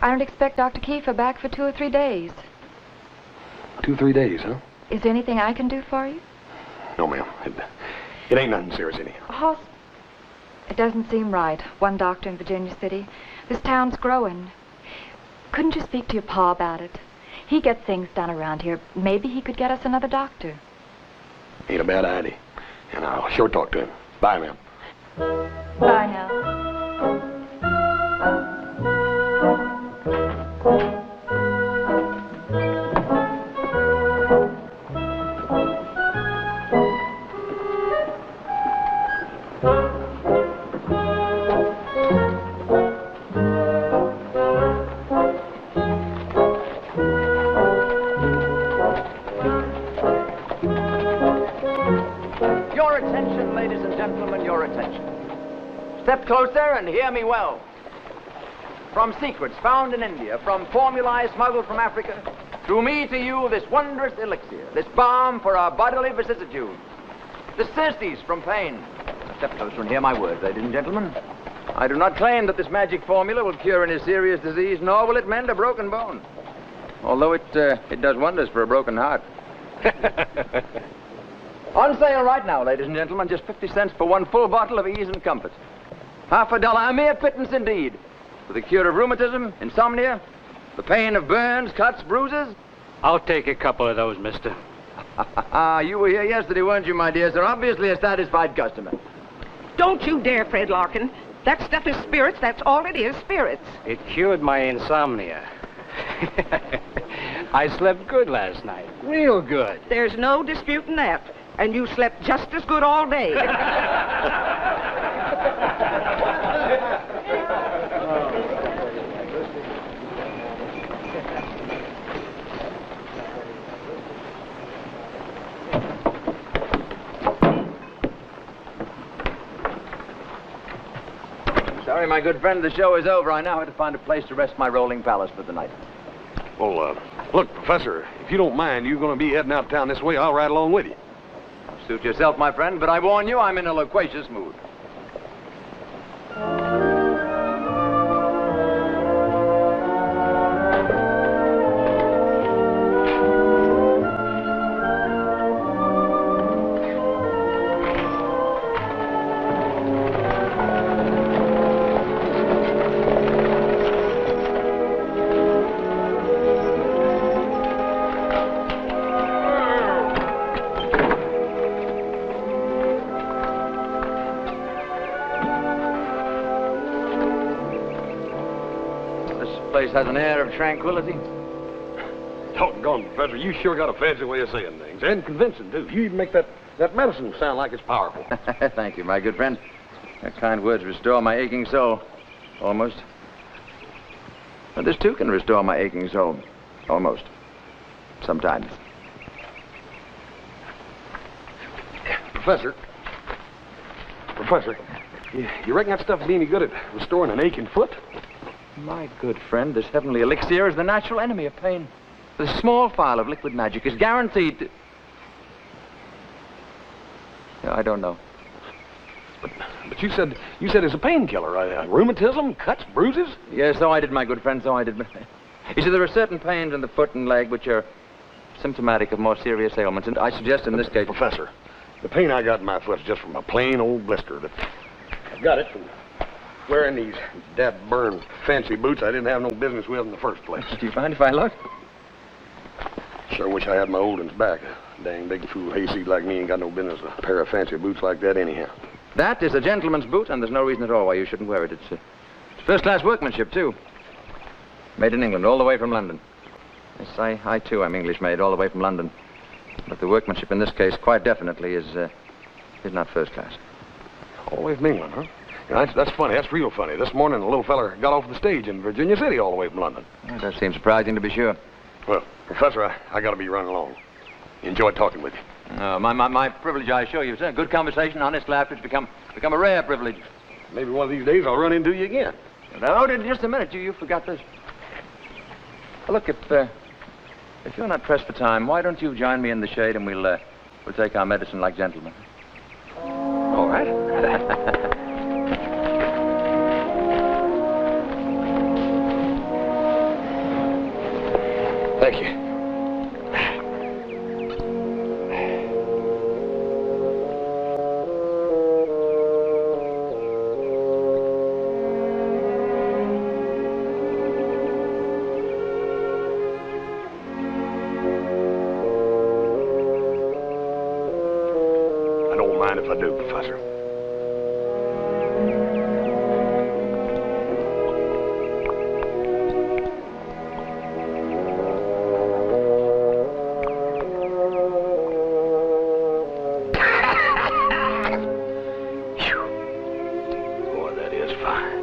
I don't expect Dr. Kiefer back for 2 or 3 days. 2 or 3 days, huh? Is there anything I can do for you? No, ma'am. It ain't nothing serious anyhow. Hoss, it doesn't seem right. One doctor in Virginia City. This town's growing. Couldn't you speak to your pa about it? He gets things done around here. Maybe he could get us another doctor. Ain't a bad idea. And I'll sure talk to him. Bye, ma'am. Bye now. Step closer and hear me well. From secrets found in India, from formulae smuggled from Africa, through me to you this wondrous elixir, this balm for our bodily vicissitudes, the surcease from pain. Step closer and hear my words, ladies and gentlemen. I do not claim that this magic formula will cure any serious disease, nor will it mend a broken bone. Although it does wonders for a broken heart. On sale right now, ladies and gentlemen, just 50 cents for one full bottle of ease and comfort. $1/2, a mere pittance indeed, for the cure of rheumatism, insomnia, the pain of burns, cuts, bruises. I'll take a couple of those, mister. You were here yesterday, weren't you, my dear sir? Obviously a satisfied customer. Don't you dare, Fred Larkin. That stuff is spirits. That's all it is, spirits. It cured my insomnia. I slept good last night. Real good. There's no disputing that. And you slept just as good all day. Sorry, my good friend, the show is over. I now have to find a place to rest my rolling palace for the night. Well, look, Professor, if you don't mind, you're going to be heading out of town this way. I'll ride along with you. Suit yourself, my friend, but I warn you, I'm in a loquacious mood. Has an air of tranquility. Doggone, Professor, you sure got a fancy way of saying things, and convincing, too. You even make that medicine sound like it's powerful. Thank you, my good friend. Your kind words restore my aching soul. Almost. But this, too, can restore my aching soul. Almost. Sometimes. Professor, you reckon that stuff be any good at restoring an aching foot? My good friend, this heavenly elixir is the natural enemy of pain. This small phial of liquid magic is guaranteed to... I don't know. but you said it's a painkiller. Rheumatism, cuts, bruises? Yes, so I did, my good friend, so I did. You see, there are certain pains in the foot and leg which are symptomatic of more serious ailments, and I suggest in this case... Professor, the pain I got in my foot is just from a plain old blister. I got it from wearing these dad-burned fancy boots I didn't have no business with in the first place. Do you find if I look? Sure wish I had my old ones back. A dang big fool hayseed like me ain't got no business with a pair of fancy boots like that anyhow. That is a gentleman's boot, and there's no reason at all why you shouldn't wear it. It's first-class workmanship, too. Made in England, all the way from London. Yes, I too, am English-made, all the way from London. But the workmanship in this case, quite definitely, is not first class. All the way from England, huh? Yeah, that's funny. That's real funny. This morning, a little fella got off the stage in Virginia City all the way from London. Well, that seems surprising, to be sure. Well, Professor, I got to be running along. Enjoyed talking with you. My privilege, I assure you, sir. Good conversation, honest laughter. It's become a rare privilege. Maybe one of these days I'll run into you again. Now, just a minute. You forgot this. Look, if you're not pressed for time, why don't you join me in the shade and we'll take our medicine like gentlemen? All right. Thank you. I don't mind if I do, Professor. Boy, that is fine.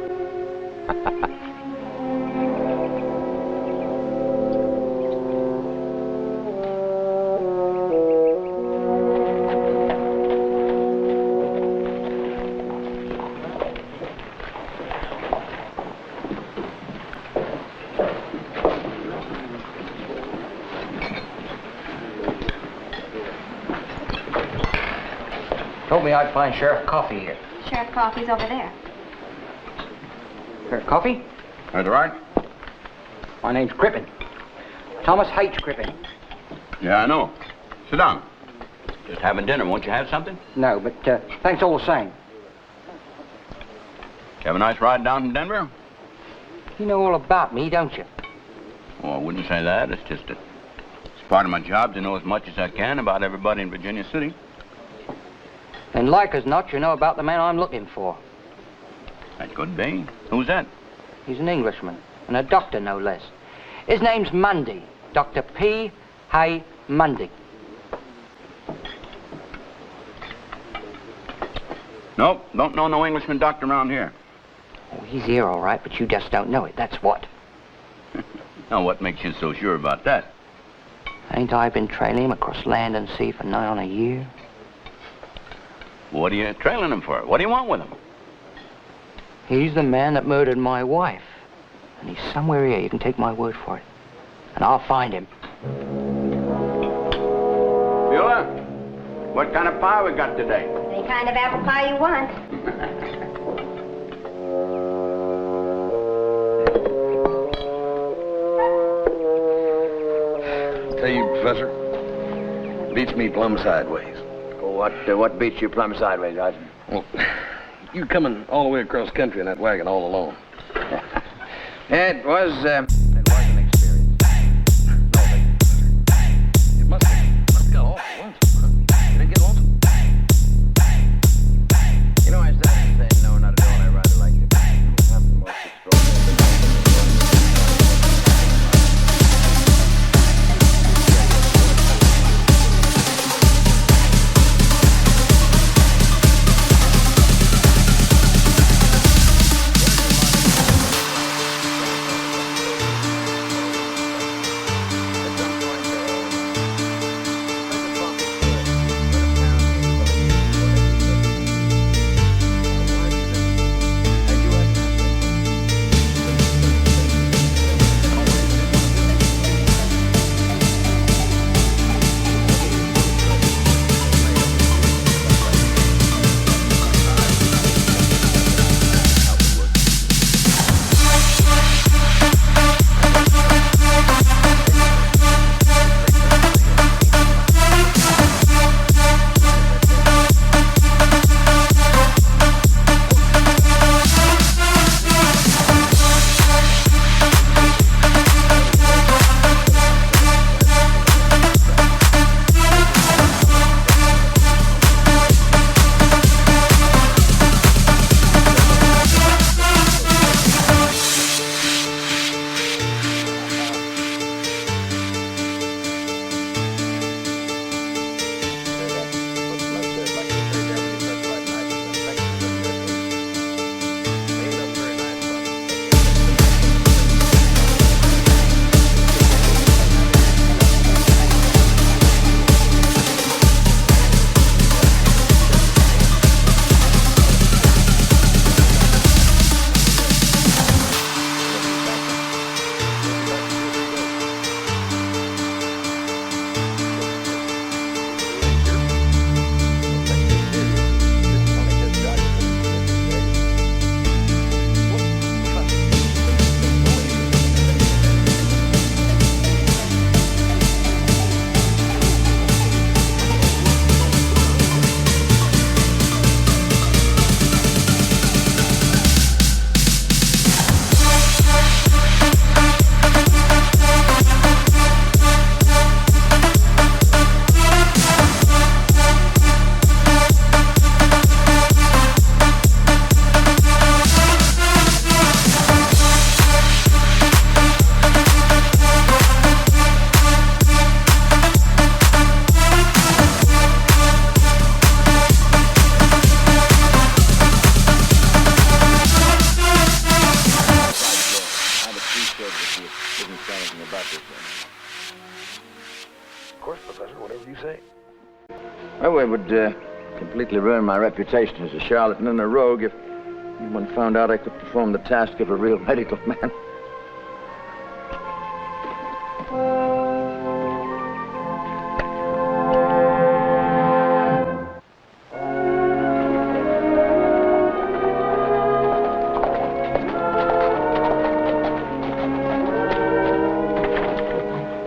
Told me I'd find Sheriff Coffee here. Sheriff Coffee's over there. Sheriff Coffee? That's right. My name's Crippen. Thomas H. Crippen. Yeah, I know. Sit down. Just having dinner. Won't you have something? No, but thanks all the same. Have a nice ride down from Denver? You know all about me, don't you? Oh, I wouldn't say that. It's just that it's part of my job to know as much as I can about everybody in Virginia City. And like as not, you know about the man I'm looking for. That could be. Who's that? He's an Englishman, and a doctor, no less. His name's Mundy. Dr. P. Hay Mundy. Nope, don't know no Englishman doctor around here. Oh, he's here, all right, but you just don't know it, that's what. Now, what makes you so sure about that? Ain't I been trailing him across land and sea for nigh on a year? What are you trailing him for? What do you want with him? He's the man that murdered my wife. And he's somewhere here, you can take my word for it. And I'll find him. Beulah, what kind of pie we got today? Any kind of apple pie you want. Tell you, Professor, beats me plumb sideways. What beats you plumb sideways, Archie? Well, you coming all the way across country in that wagon all alone. It was an experience. It must have got awful lonesome, huh? You didn't get lonesome? You know, I started to say no, not at all. I rather liked it. You have the most extraordinary... he didn't say anything about this. Of course, Professor, whatever you say. Oh, it would completely ruin my reputation as a charlatan and a rogue if anyone found out I could perform the task of a real medical man.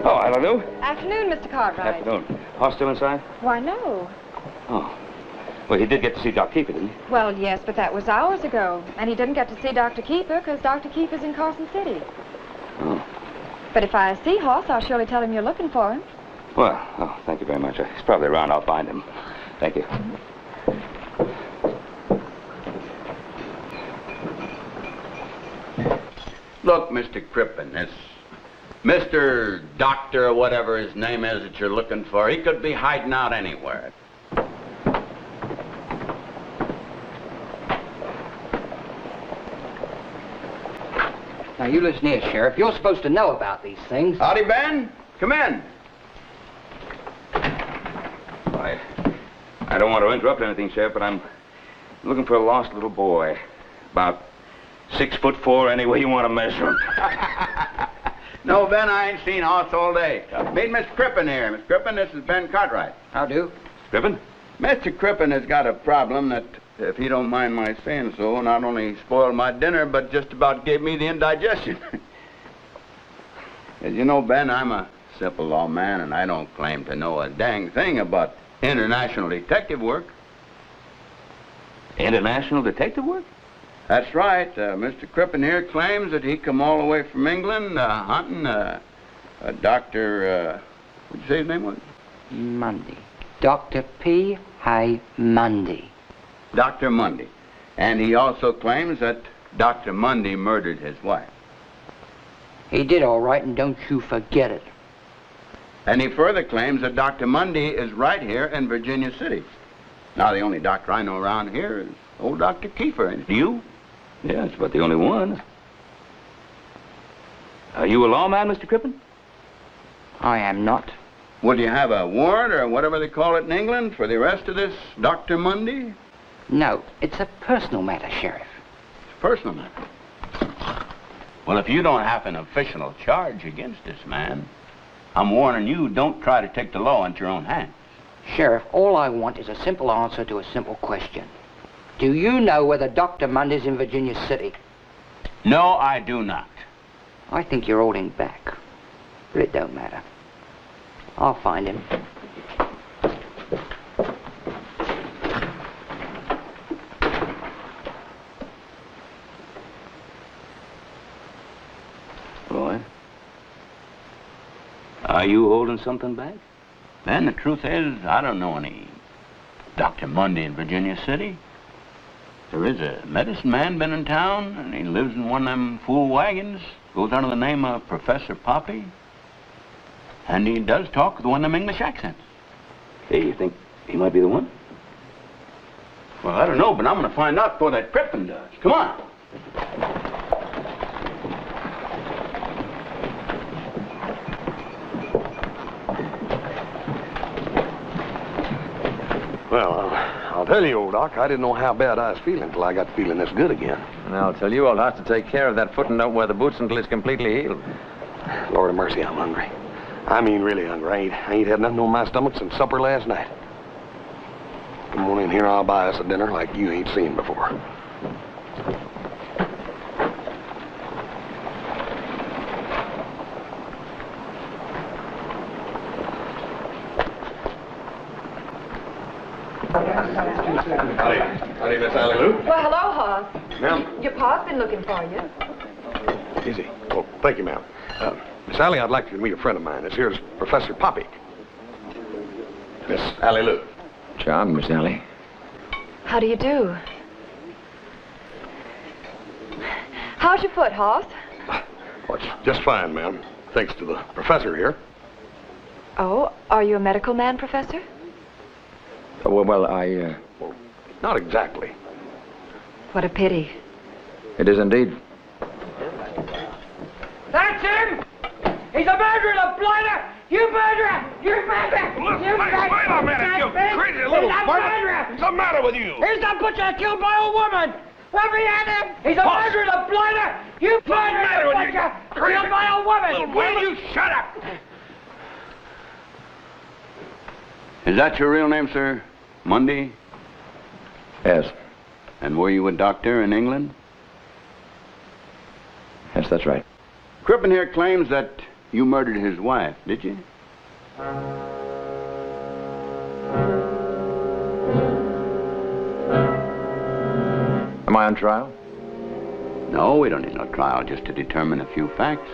Oh, hello. Afternoon, Mr. Cartwright. Afternoon. Horse still inside? Why, no. Oh. Well, he did get to see Doc Keeper, didn't he? Well, yes, but that was hours ago. And he didn't get to see Dr. Keeper because Dr. Keeper's in Carson City. Oh. But if I see Hoss, I'll surely tell him you're looking for him. Well, oh, thank you very much. He's probably around. I'll find him. Thank you. Look, Mr. Crippen, this Mr. Doctor or whatever his name is that you're looking for, he could be hiding out anywhere. Now, you listen here, Sheriff. You're supposed to know about these things. Howdy, Ben. Come in. I don't want to interrupt anything, Sheriff, but I'm looking for a lost little boy. About 6'4", any way you want to measure him. No, Ben, I ain't seen Hoss all day. Meet Miss Crippen here. Miss Crippen, this is Ben Cartwright. How do? Crippen? Mr. Crippen has got a problem that, if he don't mind my saying so, not only spoiled my dinner, but just about gave me the indigestion. As you know, Ben, I'm a simple lawman, and I don't claim to know a dang thing about international detective work. International detective work? That's right. Mr. Crippen here claims that he come all the way from England hunting Dr. what'd you say his name was? Mundy. Dr. P. Hay Mundy. Dr. Mundy. And he also claims that Dr. Mundy murdered his wife. He did all right, and don't you forget it. And he further claims that Dr. Mundy is right here in Virginia City. Now, the only doctor I know around here is old Dr. Kiefer. And you? Yeah, it's about the only one. Are you a lawman, Mr. Crippen? I am not. Would you have a warrant or whatever they call it in England for the arrest of this Dr. Mundy? No, it's a personal matter, Sheriff. It's a personal matter. Well, if you don't have an official charge against this man, I'm warning you, don't try to take the law into your own hands. Sheriff, all I want is a simple answer to a simple question. Do you know whether Dr. Mundy's in Virginia City? No, I do not. I think you're holding back. But it don't matter. I'll find him. Boy. Are you holding something back? Ben, the truth is, I don't know any Dr. Mundy in Virginia City. There is a medicine man been in town, and he lives in one of them fool wagons. Goes under the name of Professor Poppy. And he does talk with one of them English accents. Hey, you think he might be the one? Well, I don't know, but I'm going to find out before that Crippen does. Come on. Well, I'll tell you, old Doc, I didn't know how bad I was feeling until I got feeling this good again. And I'll tell you, I'll have to take care of that foot and don't wear the boots until it's completely healed. Lord of mercy, I'm hungry. I mean, really hungry. I ain't had nothing on my stomach since supper last night. Come on in here, I'll buy us a dinner like you ain't seen before. Howdy, Miss Alley-Lou. Well, hello, Hoss. Ma'am. Your pa's been looking for you. Easy. Oh, thank you, ma'am. Miss Allie, I'd like you to meet a friend of mine. This here's Professor Poppy. Miss Alley-Lou. Charmed, Miss Allie. How do you do? How's your foot, Hoss? Oh, it's just fine, ma'am. Thanks to the professor here. Oh, are you a medical man, Professor? Well, Well, not exactly. What a pity. it is indeed. That's him! He's a murderer, a blighter! You murderer! You murderer! You murderer! Wait a minute, you crazy little bugger! What's the matter with you? He's the butcher that killed my old woman! Let me at him! He's a murderer, a blighter! You murderer, a butcher! Killed my old woman! Will you shut up? Is that your real name, sir? Mundy? Yes. And were you a doctor in England? Yes, that's right. Crippen here claims that you murdered his wife, did you? Am I on trial? No, we don't need no trial, just to determine a few facts.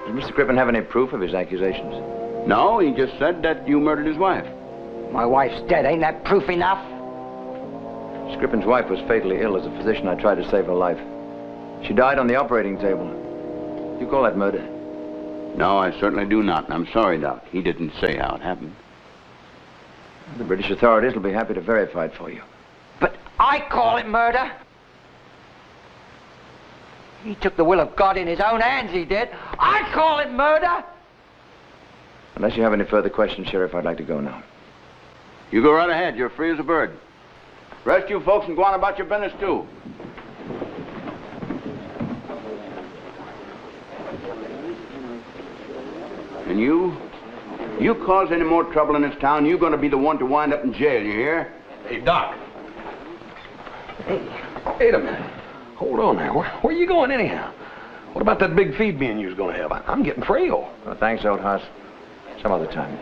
Does Mr. Crippen have any proof of his accusations? No, he just said that you murdered his wife. My wife's dead. Ain't that proof enough? Miss Crippen's wife was fatally ill. As a physician, I tried to save her life. She died on the operating table. You call that murder? No, I certainly do not, and I'm sorry, Doc. He didn't say how it happened. The British authorities will be happy to verify it for you. But I call it murder. He took the will of God in his own hands, he did. I call it murder. Unless you have any further questions, Sheriff, I'd like to go now. You go right ahead. You're free as a bird. Rest you folks can go on about your business, too. And you cause any more trouble in this town, you're going to be the one to wind up in jail, you hear? Hey, Doc. Hey, wait a minute. Hold on there. Where you going anyhow? What about that big feed me and you was going to have? I'm getting frail. Well, thanks, old house. Some other time.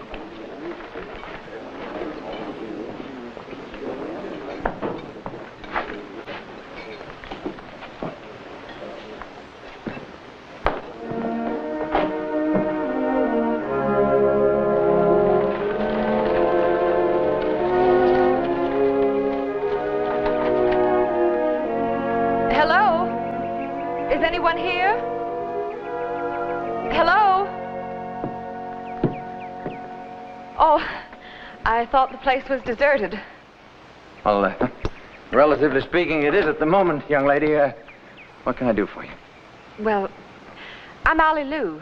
Hello? Is anyone here? Hello? Oh, I thought the place was deserted. Well, relatively speaking, it is at the moment, young lady. What can I do for you? Well, I'm Allie Lou.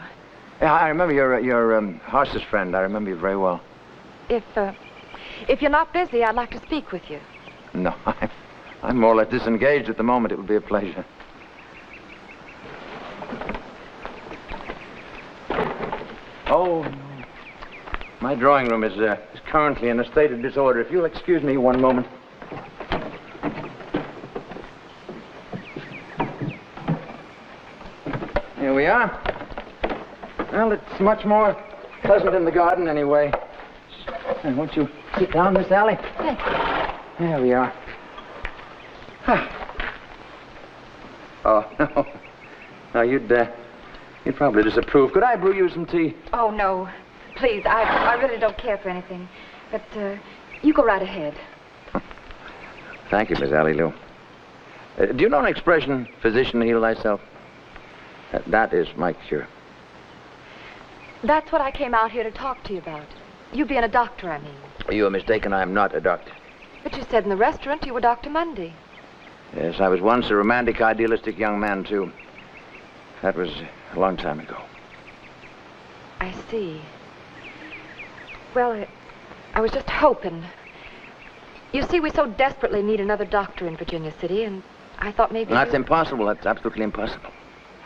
Yeah, I remember your horse's friend. I remember you very well. If you're not busy, I'd like to speak with you. No, I'm more or less disengaged at the moment. It would be a pleasure. Oh, no. My drawing room is currently in a state of disorder. If you'll excuse me one moment. Here we are. Well, it's much more pleasant in the garden anyway. Won't you sit down, Miss Allie? Thank you. There we are. Oh, no. No, you'd probably disapprove. Could I brew you some tea? Oh, no. Please, I really don't care for anything. But you go right ahead. Thank you, Miss Allie Lou. Do you know an expression, physician, heal thyself? That is my cure. That's what I came out here to talk to you about. You being a doctor, I mean. You are mistaken. I am not a doctor. But you said in the restaurant you were Dr. Mundy. Yes, I was once a romantic, idealistic young man, too. That was a long time ago. I see. Well, I was just hoping. You see, we so desperately need another doctor in Virginia City, and I thought maybe That's impossible. That's absolutely impossible.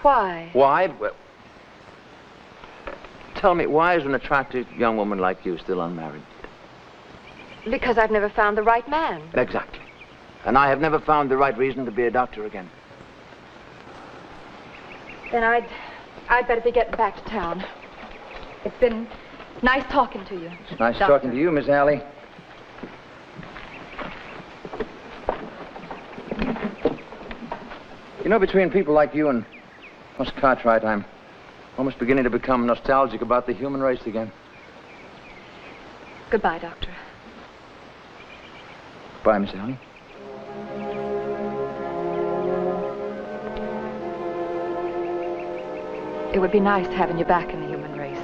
Why? Why? Well, tell me, why is an attractive young woman like you still unmarried? Because I've never found the right man. Exactly. And I have never found the right reason to be a doctor again. Then I'd better be getting back to town. It's been nice talking to you. It's nice Doctor. talking to you, Miss Allie. You know, between people like you and Miss Cartwright, I'm almost beginning to become nostalgic about the human race again. Goodbye, Doctor. Bye, Miss Allie. It would be nice having you back in the human race.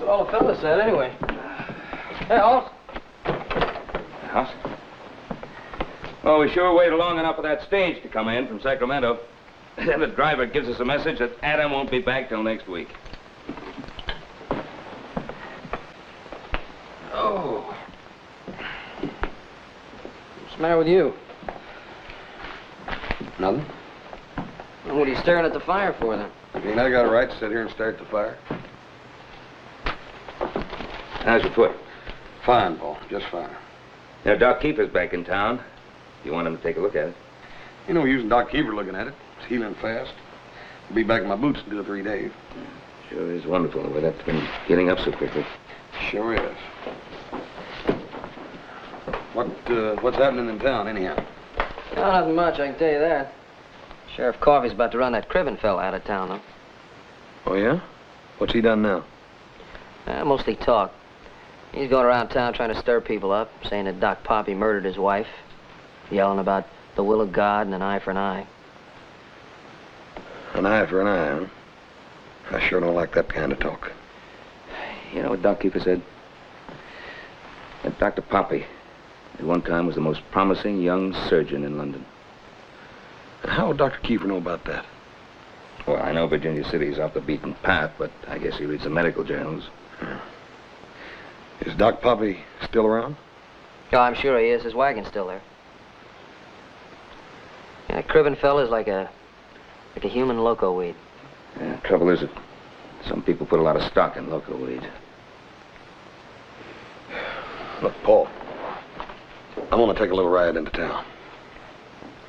what all the fellas said, anyway. Hey, Hoss. House? Well, we sure waited long enough for that stage to come in from Sacramento. Then the driver gives us a message that Adam won't be back till next week. Oh. What's the matter with you? Nothing. Well, what are you staring at the fire for, then? Ain't I got a right to sit here and stare at the fire? How's your foot? Fine, Paul. Just fine. Now, Doc Keefer's back in town. You want him to take a look at it? Ain't no use in Doc Keefer looking at it. It's healing fast. I'll be back in my boots in 2 or 3 days. Sure is wonderful the way that's been healing up so quickly. Sure is. What's happening in town, anyhow? No, nothing much, I can tell you that. Sheriff Coffey's about to run that Cribbin fella out of town, though. Oh, yeah? What's he done now? Mostly talk. He's going around town trying to stir people up, saying that Doc Poppy murdered his wife, yelling about the will of God and an eye for an eye. An eye for an eye, huh? I sure don't like that kind of talk. You know what Doc Keefer said? That Dr. Poppy at one time was the most promising young surgeon in London. And how would Dr. Keefer know about that? Well, I know Virginia City's off the beaten path, but I guess he reads the medical journals. Yeah. Is Doc Poppy still around? Oh, I'm sure he is. His wagon's still there. Yeah, that Cribbin fella's like a human loco weed. Yeah, trouble is that some people put a lot of stock in loco weed. Look, Paul, I want to take a little ride into town.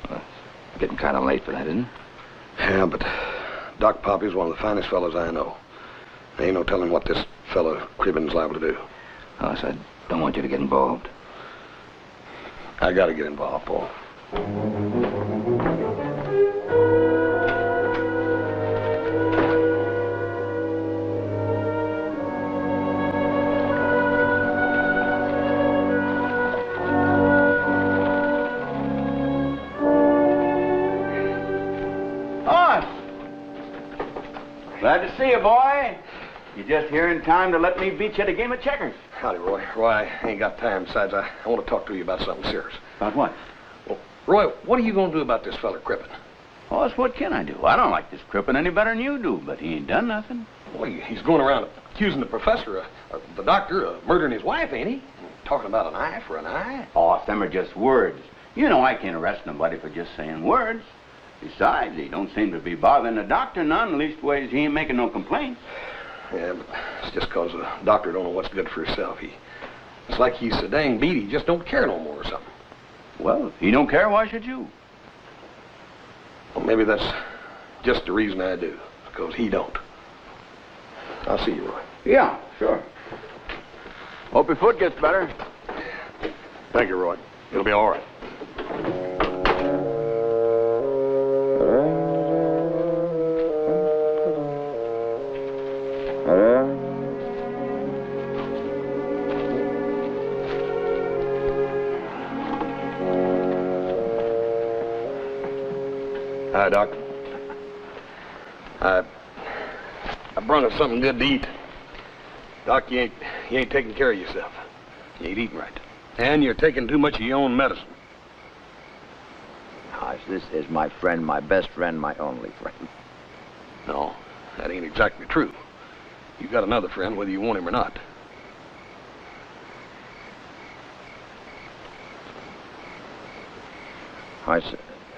Well, it's getting kind of late for that, isn't it? Yeah, but Doc Poppy's one of the finest fellows I know. There ain't no telling what this fellow Cribbin's liable to do. Oh, so I don't want you to get involved. I gotta get involved, Paul. Glad to see you, boy. You just here in time to let me beat you at a game of checkers. Howdy, Roy. Roy, I ain't got time. Besides, I want to talk to you about something serious. About what? Well, Roy, what are you going to do about this fella Cribbin? Boss, what can I do? I don't like this Cribbin any better than you do, but he ain't done nothing. Well, he's going around accusing the professor, the doctor, of murdering his wife, ain't he? Talking about an eye for an eye. Oh, them are just words. You know I can't arrest nobody for just saying words. Besides, he don't seem to be bothering the doctor none. Leastways, he ain't making no complaints. Yeah, but it's just because the doctor don't know what's good for himself. It's like he's so dang beat, he just don't care no more or something. Well, if he don't care, why should you? Well, maybe that's just the reason I do, because he don't. I'll see you, Roy. Yeah, sure. Hope your foot gets better. Thank you, Roy. It'll be all right. Hi, Doc. I brought us something good to eat. Doc, you ain't taking care of yourself. You ain't eating right. And you're taking too much of your own medicine. Gosh, this is my friend, my best friend, my only friend. No, that ain't exactly true. You got another friend, whether you want him or not.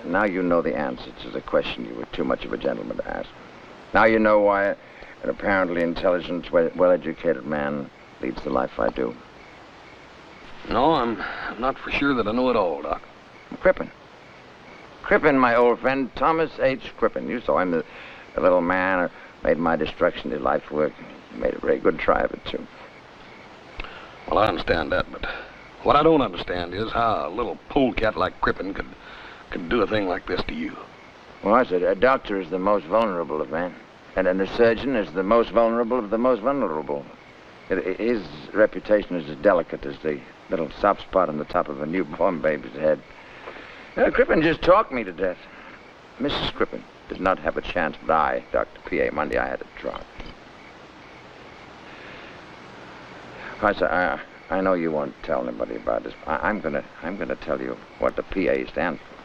Now you know the answer to the question you were too much of a gentleman to ask. Now you know why an apparently intelligent, well-educated man leads the life I do. No, I'm not for sure that I know it all, Doc. Cribbin. Cribbin, my old friend, Thomas H. Cribbin. You saw him, the little man who made my destruction his life's work. He made a very good try of it, too. Well, I understand that, but what I don't understand is how a little polecat like Cribbin could do a thing like this to you. Well, I said a doctor is the most vulnerable of men, and a surgeon is the most vulnerable of the most vulnerable. His reputation is as delicate as the little soft spot on the top of a newborn baby's head. Cribbin just talked me to death. Mrs. Cribbin did not have a chance, but I, Dr. P.A. Monday, I had a try. Professor, I know you won't tell anybody about this. I'm gonna tell you what the PA stands for.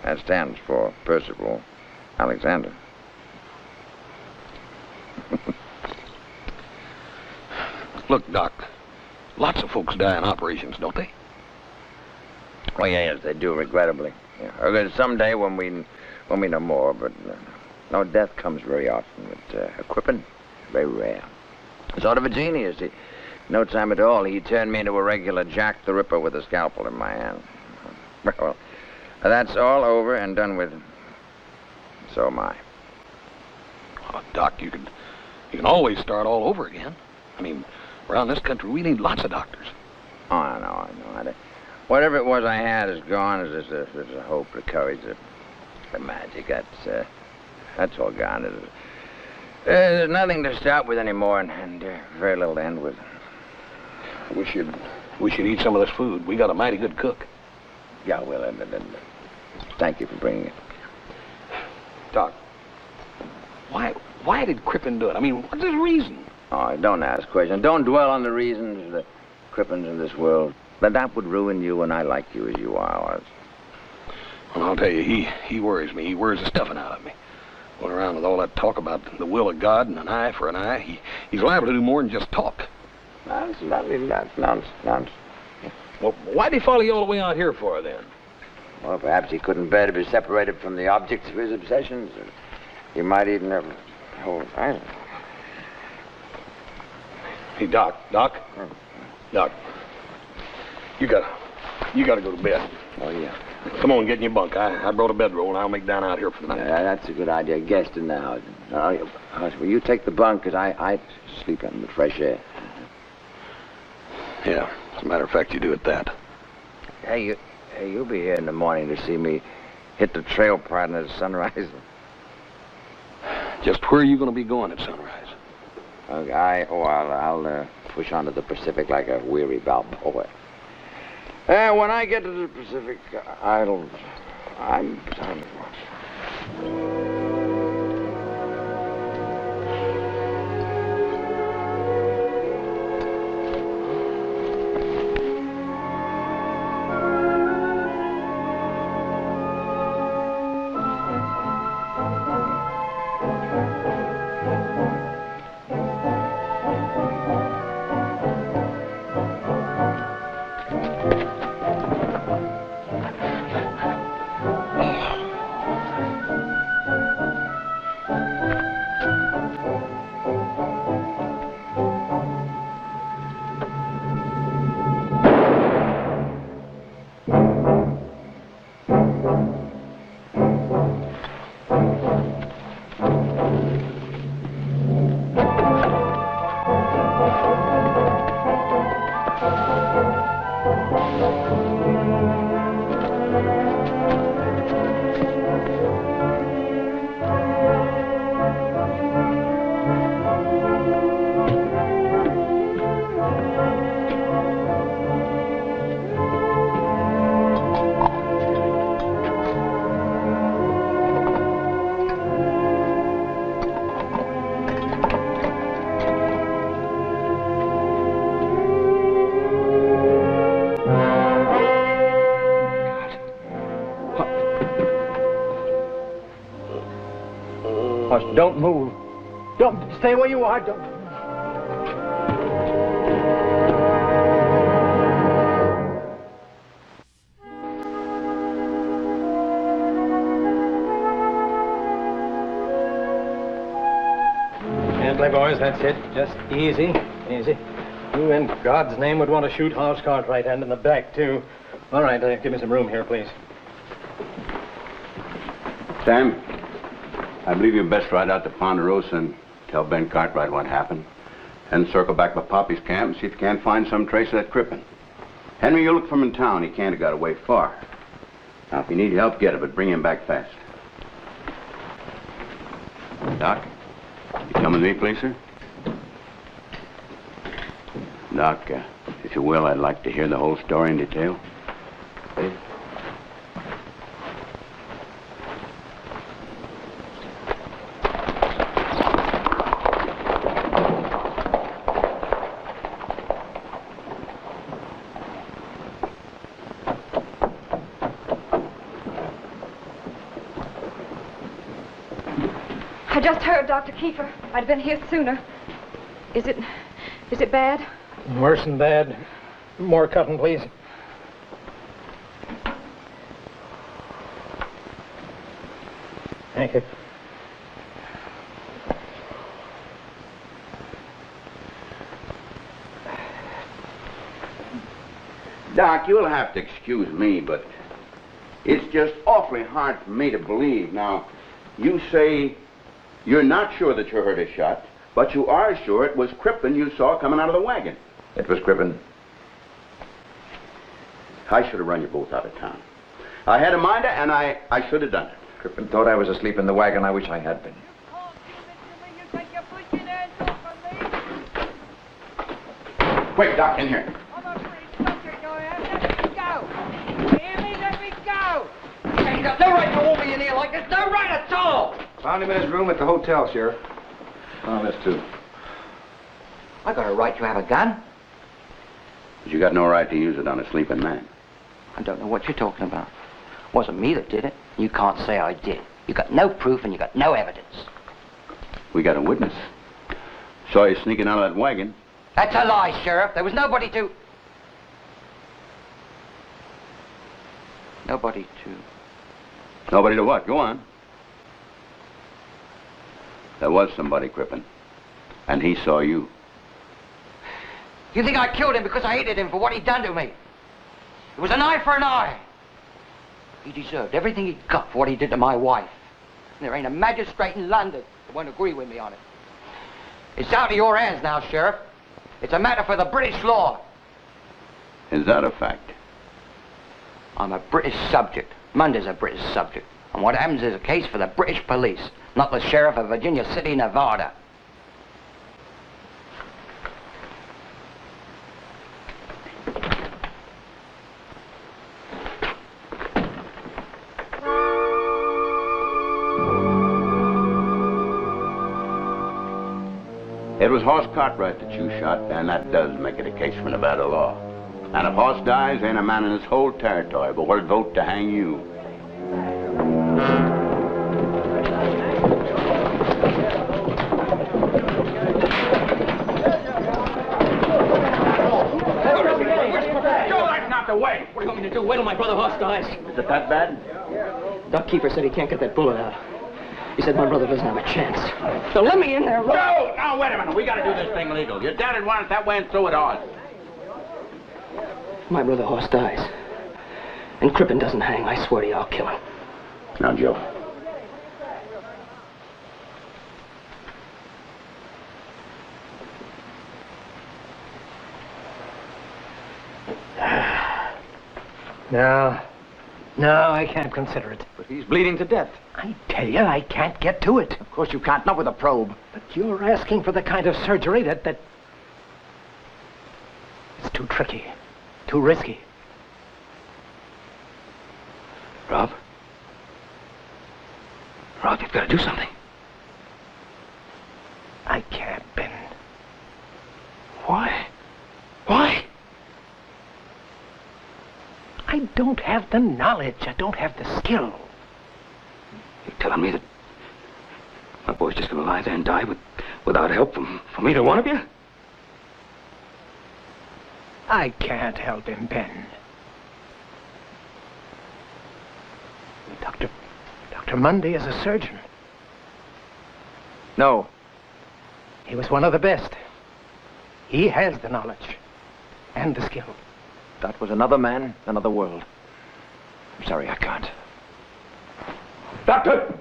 That stands for Percival Alexander. Look, Doc, lots of folks die in operations, don't they? Oh, yes, they do, regrettably. Yeah. Or someday when we know more, but no death comes very often. But equipment, very rare. Sort of a genius. No time at all. He turned me into a regular Jack the Ripper with a scalpel in my hand. Well, that's all over and done with. So am I. Oh, Doc, you can always start all over again. I mean, around this country, we need lots of doctors. Oh, I know. Whatever it was I had is gone. There's a hope, the courage, the magic. That's all gone. There's nothing to start with anymore, and very little to end with. We should eat some of this food. We got a mighty good cook. Yeah, well, thank you for bringing it. Doc, why did Crippen do it? I mean, what's his reason? Oh, don't ask questions. Don't dwell on the reasons, the Crippens of this world. But that would ruin you, and I like you as you are. Well, I'll tell you, he worries me. He worries the stuffing out of me. Going around with all that talk about the will of God and an eye for an eye, he's liable to do more than just talk. That's nonsense. Well, why'd he follow you all the way out here for, then? Well, perhaps he couldn't bear to be separated from the objects of his obsessions. He might even have... Oh, I don't know. Hey, Doc. You gotta go to bed. Oh, yeah. Come on, get in your bunk. I brought a bedroll, and I'll make down out here for the night. Yeah, that's a good idea. Guest in the house. Will you take the bunk, because I sleep in the fresh air. Yeah, as a matter of fact, you do at that. Hey, you'll be here in the morning to see me hit the trail partner at sunrise. Just where are you going to be going at sunrise? Okay, I'll push onto the Pacific like a weary Balboa. When I get to the Pacific, I'm sorry. Don't move. Don't stay where you are. Don't. Gently, boys. That's it. Just easy. You, in God's name, would want to shoot House Cartwright and in the back too. All right, give me some room here, please. Sam, I believe you'd best ride out to Ponderosa and tell Ben Cartwright what happened. And circle back by Poppy's camp and see if you can't find some trace of that Crippen. Henry, you look for him in town. He can't have got away far. Now, if you need help, get it, but bring him back fast. Doc, you come with me, please, sir? Doc, if you will, I'd like to hear the whole story in detail. Please. I just heard Dr. Kiefer. I'd been here sooner. Is it bad? Worse than bad. More cutting, please. Thank you. Doc, you'll have to excuse me, but it's just awfully hard for me to believe. Now, you say you're not sure that you heard a shot, but you are sure it was Crippen you saw coming out of the wagon. It was Crippen. I should have run you both out of town. I had a minder, and I should have done it. Crippen thought I was asleep in the wagon. I wish I had been. Quick, Doc, in here. Ain't got no right to hold me in here like this. No right at all. Found him in his room at the hotel, Sheriff. Found this, too. I got a right to have a gun. But you got no right to use it on a sleeping man. I don't know what you're talking about. It wasn't me that did it. You can't say I did. You got no proof and you got no evidence. We got a witness. Saw you sneaking out of that wagon. That's a lie, Sheriff. There was nobody to... Nobody to... Nobody to what? Go on. There was somebody, Crippen. And he saw you. You think I killed him because I hated him for what he'd done to me? It was an eye for an eye. He deserved everything he got for what he did to my wife. And there ain't a magistrate in London that won't agree with me on it. It's out of your hands now, Sheriff. It's a matter for the British law. Is that a fact? I'm a British subject. Mundy's a British subject. And what happens is a case for the British police, not the Sheriff of Virginia City, Nevada. It was Hoss Cartwright that you shot, and that does make it a case for Nevada law. And if Hoss dies, ain't a man in this whole territory but would vote to hang you. Joe, that's not the way. What do you want me to do? Wait till my brother Hoss dies. Is it that bad? Doc Kiefer said he can't get that bullet out. He said my brother doesn't have a chance. So let me in there. Joe! Now, wait a minute. We gotta do this thing legal. Your dad had wanted it that way, and so it ought. My brother Hoss dies. And Crippen doesn't hang. I swear to you, I'll kill him. Now, Joe. No, I can't consider it. But he's bleeding to death. I tell you, I can't get to it. Of course you can't, not with a probe. But you're asking for the kind of surgery that... It's too tricky, too risky. Rob? Rob, you've got to do something. I can't, Ben. Why? Why? I don't have the knowledge. I don't have the skill. You're telling me that my boy's just going to lie there and die without help from either one of you? I can't help him, Ben. Dr. Mundy is a surgeon. No. He was one of the best. He has the knowledge and the skill. That was another man, another world. I'm sorry, I can't. Doctor!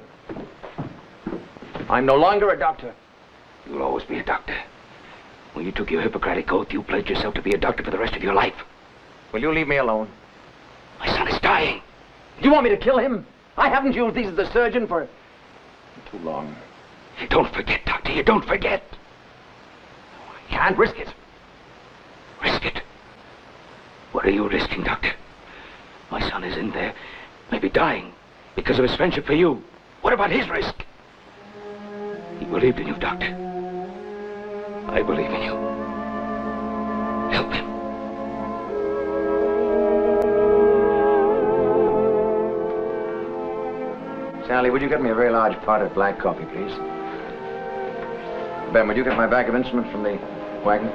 I'm no longer a doctor. You'll always be a doctor. When you took your Hippocratic oath, you pledged yourself to be a doctor for the rest of your life. Will you leave me alone? My son is dying. Do you want me to kill him? I haven't used these as a surgeon for too long. Don't forget, Doctor. You don't forget. I can't risk it. Risk it? What are you risking, Doctor? My son is in there, maybe dying, because of his friendship for you. What about his risk? He believed in you, Doctor. I believe in you. Help him. Sally, would you get me a very large pot of black coffee, please? Ben, would you get my bag of instruments from the wagon?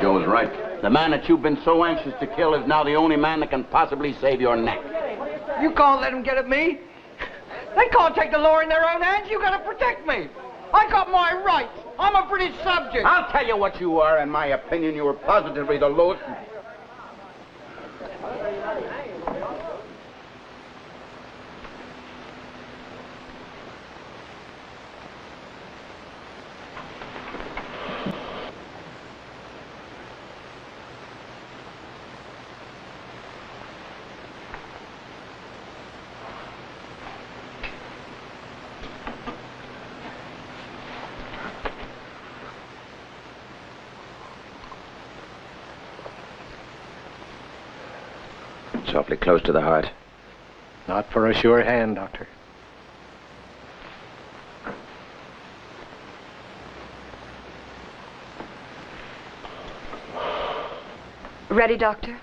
Joe was right. The man that you've been so anxious to kill is now the only man that can possibly save your neck. You can't let them get at me. They can't take the law in their own hands. You gotta protect me. I got my rights. I'm a British subject. I'll tell you what you are. In my opinion, you are positively the lowest. It's awfully close to the heart. Not for a sure hand, Doctor. Ready, Doctor?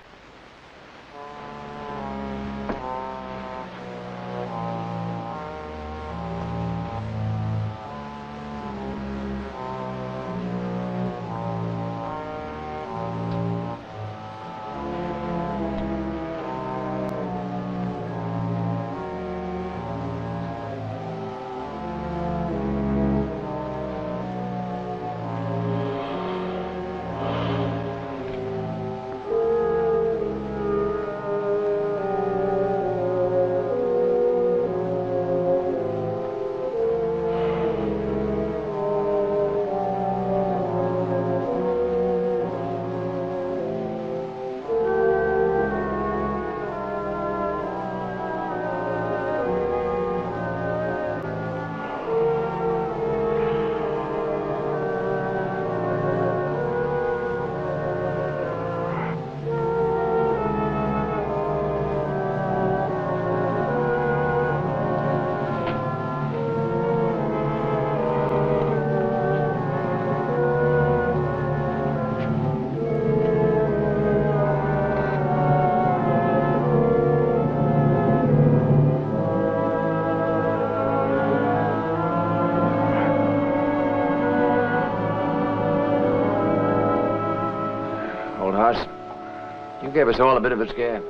You gave us all a bit of a scare.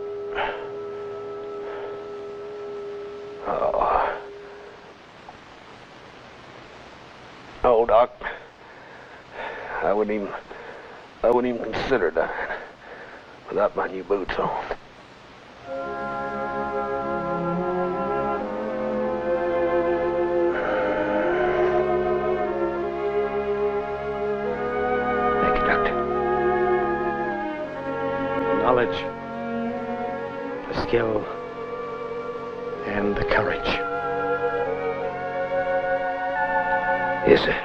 No, Doc. I wouldn't even consider dying without my new boots on. Thank you, Doctor. Knowledge, the skill, and the courage. Yes, sir.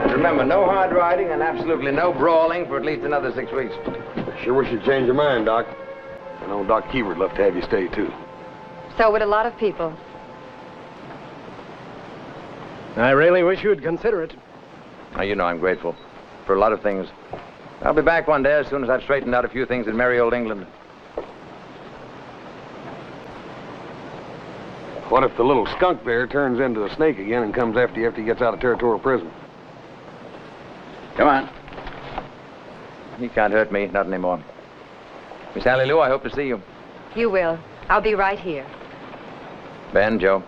And remember, no hard riding and absolutely no brawling for at least another 6 weeks. Sure wish you'd change your mind, Doc. I know Doc Keever would love to have you stay, too. So would a lot of people. I really wish you'd consider it. Now, you know I'm grateful for a lot of things. I'll be back one day as soon as I've straightened out a few things in merry old England. What if the little skunk there turns into a snake again and comes after you after he gets out of territorial prison? Come on. He can't hurt me, not anymore. Miss Allie Lou, I hope to see you. You will. I'll be right here. Ben, Joe.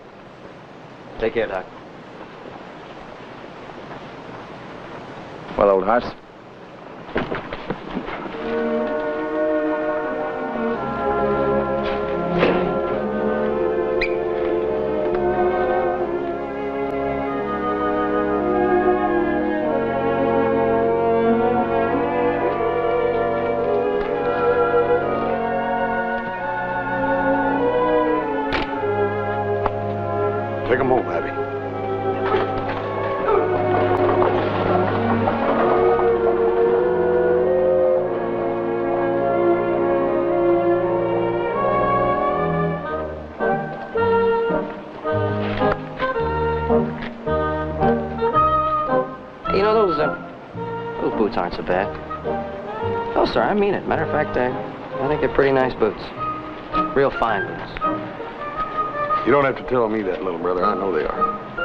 Take care, Doc. Well, old horse. Take him home, Abby. boots aren't so bad. Oh, sir, I mean it. Matter of fact, I think they're pretty nice boots. Real fine boots. You don't have to tell me that, little brother. I know they are.